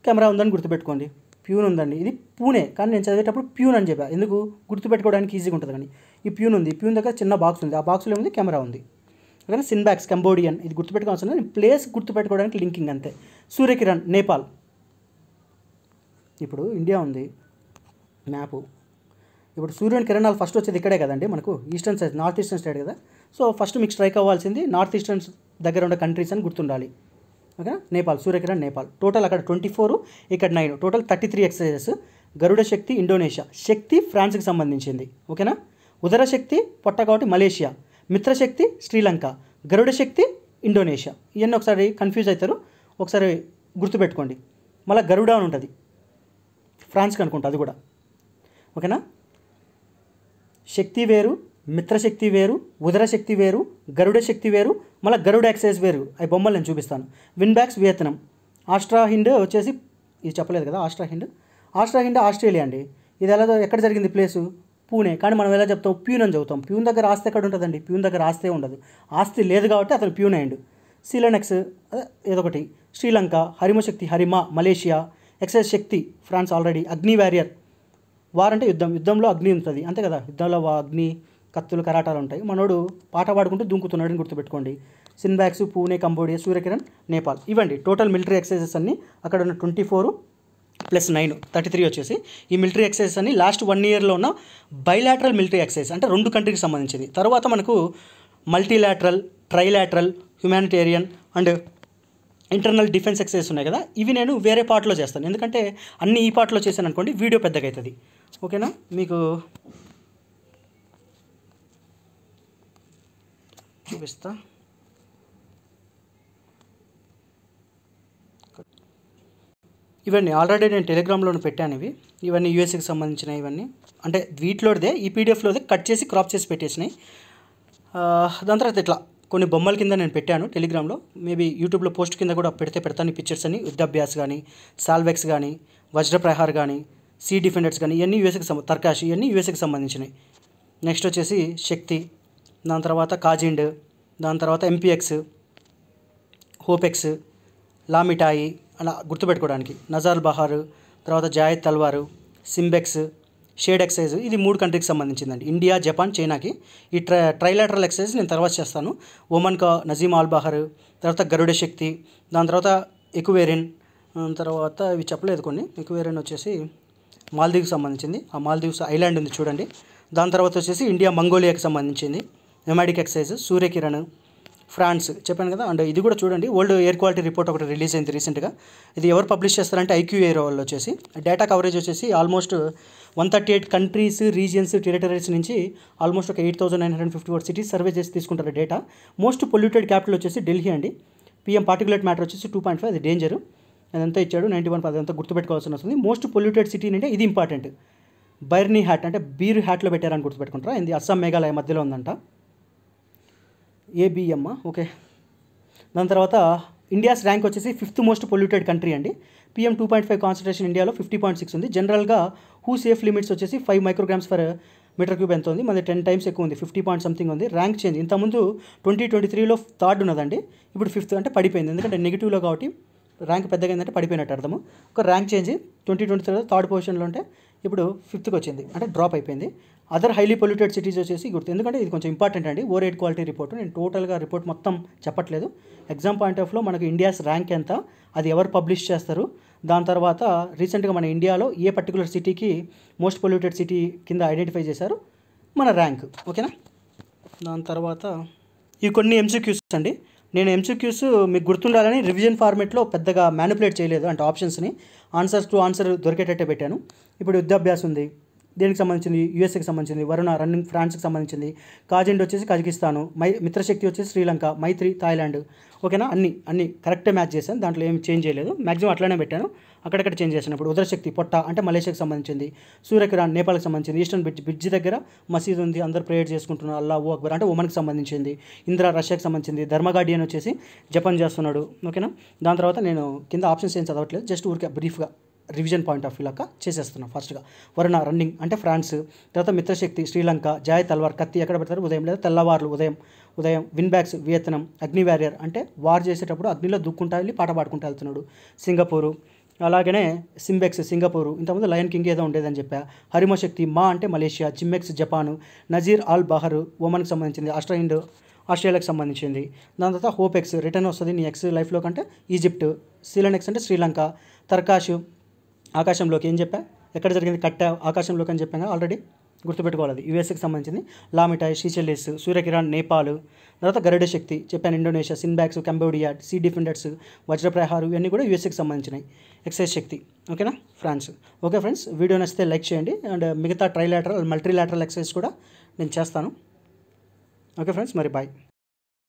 కెమెరా ఉందని గుర్తుపెట్టుకోండి. ప్యూన్ ఉందండి, ఇది పూణే కానీ నేను చదివేటప్పుడు ప్యూన్ అని చెప్పా, ఎందుకు గుర్తుపెట్టుకోవడానికి ఈజీగా ఉంటుంది కానీ. ఈ ప్యూన్ ఉంది, ప్యూన్ దగ్గర చిన్న బాక్స్ ఉంది, ఆ బాక్స్లో ఏముంది? కెమెరా ఉంది. ఓకేనా. సిన్బ్యాక్స్ కంబోడియన్, ఇది గుర్తుపెట్టుకోవాల్సిన నేను ప్లేస్ గుర్తుపెట్టుకోవడానికి లింకింగ్ అంతే. సూర్యకిరణ్ నేపాల్. ఇప్పుడు ఇండియా ఉంది మ్యాపు, ఇప్పుడు సూర్యుని కిరణాలు ఫస్ట్ వచ్చేది ఇక్కడే కదండి మనకు, eastern side, north eastern side కదా. సో ఫస్ట్ మీకు స్ట్రైక్ అవ్వాల్సింది నార్త్ ఈస్టర్న్ దగ్గర ఉన్న కంట్రీస్ అని గుర్తుండాలి. ఓకే. నేపాల్, సూర్యకిరణ్ నేపాల్. టోటల్ అక్కడ 24, ఇక్కడ 9, టోటల్ 33 ఎక్సర్సైజెస్. గరుడ శక్తి ఇండోనేషియా, శక్తి ఫ్రాన్స్కి సంబంధించింది. ఓకేనా. ఉదర శక్తి పొట్ట కాబట్టి మలేషియా, మిత్రశక్తి శ్రీలంక, గరుడ శక్తి ఇండోనేషియా. ఇవన్నీ ఒకసారి కన్ఫ్యూజ్ అవుతారు, ఒకసారి గుర్తుపెట్టుకోండి. మళ్ళీ గరుడ అని ఉంటుంది ఫ్రాన్స్కి అనుకుంటా, అది కూడా. ఓకేనా. శక్తి వేరు, మిత్రశక్తి వేరు, ఉదర శక్తి వేరు, గరుడ శక్తి వేరు, మళ్ళీ గరుడ ఎక్సైజ్ వేరు. అవి బొమ్మలు నేను చూపిస్తాను. విన్బ్యాక్స్ వియత్నాం. ఆస్ట్రాహిండ్ వచ్చేసి ఇది చెప్పలేదు కదా, ఆస్ట్రాహిండ్ ఆస్ట్రేలియా అండి. ఇది ఎక్కడ జరిగింది ప్లేసు? పూణే. కానీ మనం ఎలా చెప్తాం? ప్యూన్ అని చదువుతాం. ప్యూన్ దగ్గర ఆస్తి ఎక్కడ ఉంటుందండి? ప్యూన్ దగ్గర ఆస్తే ఉండదు, ఆస్తి లేదు కాబట్టి అతను ప్యూన్ అయ్యిండు. సీలనెక్స్ ఏదొకటి. శ్రీలంక, హరిమశక్తి హరిమా మలేషియా, ఎక్సైజ్ శక్తి ఫ్రాన్స్ ఆల్రెడీ. అగ్ని వారియర్, వార్ అంటే యుద్ధంలో అగ్ని ఉంటుంది అంతే కదా, యుద్ధంలో అగ్ని కత్తులు కరాటాలు ఉంటాయి. మనోడు పాట పాడుకుంటూ దుంకుతున్నాడని గుర్తుపెట్టుకోండి. సిన్బ్యాక్స్ పూణే కంబోడియా, సూర్యకిరణ్ నేపాల్. ఇవ్వండి టోటల్ మిలిటరీ ఎక్సైజెస్ అన్నీ. అక్కడ ఉన్న 24 + 9 33 వచ్చేసి ఈ మిలిటరీ ఎక్సైజెస్ అన్ని లాస్ట్ 1 ఇయర్లో ఉన్న బైలాటరల్ మిలిటరీ ఎక్సైజ్, అంటే 2 కంట్రీకి సంబంధించింది. తర్వాత మనకు multilateral, trilateral, humanitarian and internal defence exercises ఉన్నాయి కదా, ఇవి నేను వేరే పార్ట్లో చేస్తాను. ఎందుకంటే అన్ని ఈ పార్ట్లో చేశాను అనుకోండి వీడియో పెద్దగా అవుతుంది. ఓకేనా. మీకు చూపిస్తా. ఇవన్నీ ఆల్రెడీ నేను టెలిగ్రామ్లో పెట్టాను. ఇవన్నీ యూఎస్ఏకి సంబంధించినవి. ఇవన్నీ అంటే వీటిలోదే ఈ పీడిఎఫ్లోదే కట్ చేసి క్రాప్ చేసి పెట్టేసినాయి. దాని తర్వాత ఇట్లా కొన్ని బొమ్మల కింద నేను పెట్టాను టెలిగ్రామ్లో. మేబీ యూట్యూబ్లో పోస్ట్ కింద కూడా పెడతాను ఈ పిక్చర్స్ అన్ని. యుద్ధాభ్యాస్ కానీ, సాల్వెక్స్ కానీ, వజ్రప్రహార్ కానీ, సీ డిఫెండర్స్ కానీ, ఇవన్నీ యూఎస్ఏకి తర్కాష్, ఇవన్నీ యూఎస్ఏకి సంబంధించినవి. నెక్స్ట్ వచ్చేసి శక్తి, దాని తర్వాత కాజిండ్, దాని తర్వాత ఎంపీఎక్స్, హోపెక్స్, లామిటాయి అలా గుర్తుపెట్టుకోవడానికి. నజాల్ బహార్, తర్వాత జాయద్ తల్వారు, సింబెక్స్, షేడ్ ఎక్సైజ్. ఇది 3 కంట్రీకి సంబంధించిందండి, ఇండియా, జపాన్, చైనాకి. ఈ ట్రైలాటరల్ ఎక్సైజ్ నేను తర్వాత చేస్తాను. ఒమన్కా నజీమ్ ఆల్ బహార్, తర్వాత గరుడ శక్తి, దాని తర్వాత ఎకువేరిన్, తర్వాత ఇవి చెప్పలేదు కొన్ని. ఎకువేరిన్ వచ్చేసి మాల్దీవ్కి సంబంధించింది, ఆ మాల్దీవ్స్ ఐలాండ్ ఉంది చూడండి. దాని తర్వాత వచ్చేసి ఇండియా మంగోలియాకి సంబంధించింది నెమాడిక్ ఎక్సైజ్. సూర్యకిరణ్ ఫ్రాన్స్ చెప్పాను కదా. అండ్ ఇది కూడా చూడండి, వరల్డ్ ఎయిర్ క్వాలిటీ రిపోర్ట్ ఒకటి రిలీజ్ అయింది రీసెంట్గా. ఇది ఎవరు పబ్లిష్ చేస్తారంటే IQAir వాళ్ళు వచ్చేసి. డేటా కవరేజ్ వచ్చేసి ఆల్మోస్ట్ 138 కంట్రీస్, రీజియన్స్, టెరిటరీస్ నుంచి ఆల్మోస్ట్ ఒక 8,954 సిటీస్ సర్వే చేసి తీసుకుంటారు డేటా. మోస్ట్ పొల్యూటెడ్ క్యాపిటల్ వచ్చేసి ఢిల్లీ అండి. PM పార్టికులేట్ మ్యాటర్ వచ్చేసి 2.5, అది డేంజర్. అదంతా ఇచ్చాడు 91, అదంతా గుర్తుపెట్టుకోవాల్సిన వస్తుంది. మోస్ట్ పొల్యూటెడ్ సిటీ అంటే ఇది ఇంపార్టెంట్. బైర్నీ హ్యాట్ అంటే బీర్ హ్యాట్లో పెట్టారని గుర్తుపెట్టుకుంటారా. ఇది అస్సాం మేఘాలయ మధ్యలో ఉందంట. ABM. ఓకే. దాని తర్వాత ఇండియాస్ ర్యాంక్ వచ్చేసి 5th మోస్ట్ పొల్యూటెడ్ కంట్రీ అండి. PM 2.5 కాన్సన్ట్రేషన్ ఇండియాలో 50.6 ఉంది. జనరల్గా హూ సేఫ్ లిమిట్స్ వచ్చేసి 5 మైక్రోగ్రామ్స్ ఫర్ మీటర్ క్యూబ్ ఎంత ఉంది, మరి 10 టైమ్స్ ఎక్కువ ఉంది, 50 పాయింట్ సంథింగ్ ఉంది. ర్యాంక్ చేంజ్ ఇంతకుముందు 2023లో థర్డ్ ఉన్నదండి, ఇప్పుడు 5th అంటే పడిపోయింది. ఎందుకంటే నెగిటివ్లో కాబట్టి ర్యాంక్ పెద్దగా ఏంటంటే పడిపోయినట్టు అర్థము. ఒక ర్యాంక్ చేంజ్ 2023లో థర్డ్ పొజిషన్లో ఉంటే ఇప్పుడు 5th వచ్చింది, అంటే డ్రాప్ అయిపోయింది. అదర్ హైలీ పొల్యూటెడ్ సిటీస్ వచ్చేసి గుర్తు, ఎందుకంటే ఇది కొంచెం ఇంపార్టెంట్ అండి. ఓవర్ ఎయిర్ క్వాలిటీ రిపోర్ట్ నేను టోటల్గా రిపోర్ట్ మొత్తం చెప్పట్లేదు. ఎగ్జామ్ పాయింట్ ఆఫ్లో మనకు ఇండియాస్ ర్యాంక్ ఎంత, అది ఎవరు పబ్లిష్ చేస్తారు, దాని తర్వాత రీసెంట్గా మన ఇండియాలో ఏ పర్టికులర్ సిటీకి మోస్ట్ పొల్యూటెడ్ సిటీ కింద ఐడెంటిఫై చేశారు, మన ర్యాంక్. ఓకేనా. దాని తర్వాత ఈ కొన్ని ఎంసీక్యూస్ అండి. నేను ఎంసీక్యూస్ మీకు గుర్తుండాలని రివిజన్ ఫార్మేట్లో పెద్దగా మ్యానిపులేట్ చేయలేదు, అంటే ఆప్షన్స్ని ఆన్సర్స్ టు ఆన్సర్ దొరికేటట్టే పెట్టాను. ఇప్పుడు యుద్ధాభ్యాసం ఉంది, దేనికి సంబంధించింది, యూఎస్ఏకి సంబంధించింది. వరుణ రన్నింగ్ ఫ్రాన్స్కి సంబంధించింది. కాజెండ్ వచ్చేసి కజకిస్తాను, మిత్రశక్తి వచ్చేసి శ్రీలంక, మైత్రి థాయిలాండ్. ఓకేనా. అన్ని కరెక్టే మ్యాచ్ చేశాను, దాంట్లో ఏమి చేంజ్ చేయలేదు, మ్యాక్సిమం అట్లానే పెట్టాను. అక్కడక్కడ చేంజ్ చేశాను. ఇప్పుడు ఉదరశక్తి పొట్ట అంటే మలేషియాకి సంబంధించింది, సూర్యకిరణ్ నేపాల్కి సంబంధించింది, ఈస్టర్న్ బ్రిడ్జ్ దగ్గర మసీద్ ఉంది, అందరూ ప్రేయర్ చేసుకుంటున్నారు, అల్లాహు అక్బర్ అంటే ఒమన్కి సంబంధించింది, ఇంద్ర రష్యాకి సంబంధించింది, ధర్మగార్డియన్ వచ్చేసి జపాన్ చేస్తున్నాడు. ఓకేనా. దాని తర్వాత నేను కింద ఆప్షన్స్ ఏం చదవట్లేదు, జస్ట్ ఊరికే బ్రీఫ్గా రివిజన్ పాయింట్ ఆఫ్ వ్యూ లాగా చేసేస్తున్నాం. ఫస్ట్గా వరుణ రన్నింగ్ అంటే ఫ్రాన్స్, తర్వాత మిత్రశక్తి శ్రీలంక, జాయ్ తల్వార్ కత్తి ఎక్కడ పెడతారు, ఉదయం లేదా తెల్లవార్లు ఉదయం విన్ బ్యాగ్స్ వియత్నాం, అగ్ని వారియర్ అంటే వార్ చేసేటప్పుడు అగ్నిలో దుక్కుంటా వెళ్ళి పాట పాడుకుంటూ వెళ్తున్నాడు, సింగపూరు. అలాగనే సింబెక్స్ సింగపూరు, ఇంతకుముందు లయన్ కింగ్ ఏదో ఉండేదని చెప్పా. హరిమశక్తి మా అంటే Malaysia, జిమ్మెక్స్ Japan, Nazir all Bahar ఒమన్కి సంబంధించింది, ఆస్ట్రేలియాకి సంబంధించింది. దాని తర్వాత హోపెక్స్ రిటర్న్ వస్తుంది నీ ఎక్స్ లైఫ్లో కంటే, ఈజిప్ట్, సీలనెక్స్ అంటే శ్రీలంక, తర్కాష్ ఆకాశంలోకి ఏం చెప్పా, ఎక్కడ జరిగింది కట్ట ఆకాశంలోకి అని చెప్పాను ఆల్రెడీ, గుర్తుపెట్టుకోవాలి. యూఎస్ఏకి సంబంధించింది లామిటాయ్, షీచెల్లిస్, సూర్యకిరణ్ నేపాల్. తర్వాత గరుడ శక్తి చెప్పాను, ఇండోనేషియా, సిన్బ్యాక్స్ కంబోడియా, సీ డిఫెండర్స్, వజ్రప్రహారు ఇవన్నీ కూడా యూఎస్ఏకి సంబంధించినవి. ఎక్సైజ్ శక్తి. ఓకేనా ఫ్రాన్స్. ఓకే ఫ్రెండ్స్, వీడియో నచ్చితే లైక్ చేయండి, అండ్ మిగతా ట్రైలాటరల్ మల్టీలాటరల్ ఎక్సైజ్ కూడా నేను చేస్తాను. ఓకే ఫ్రెండ్స్, మరి బాయ్.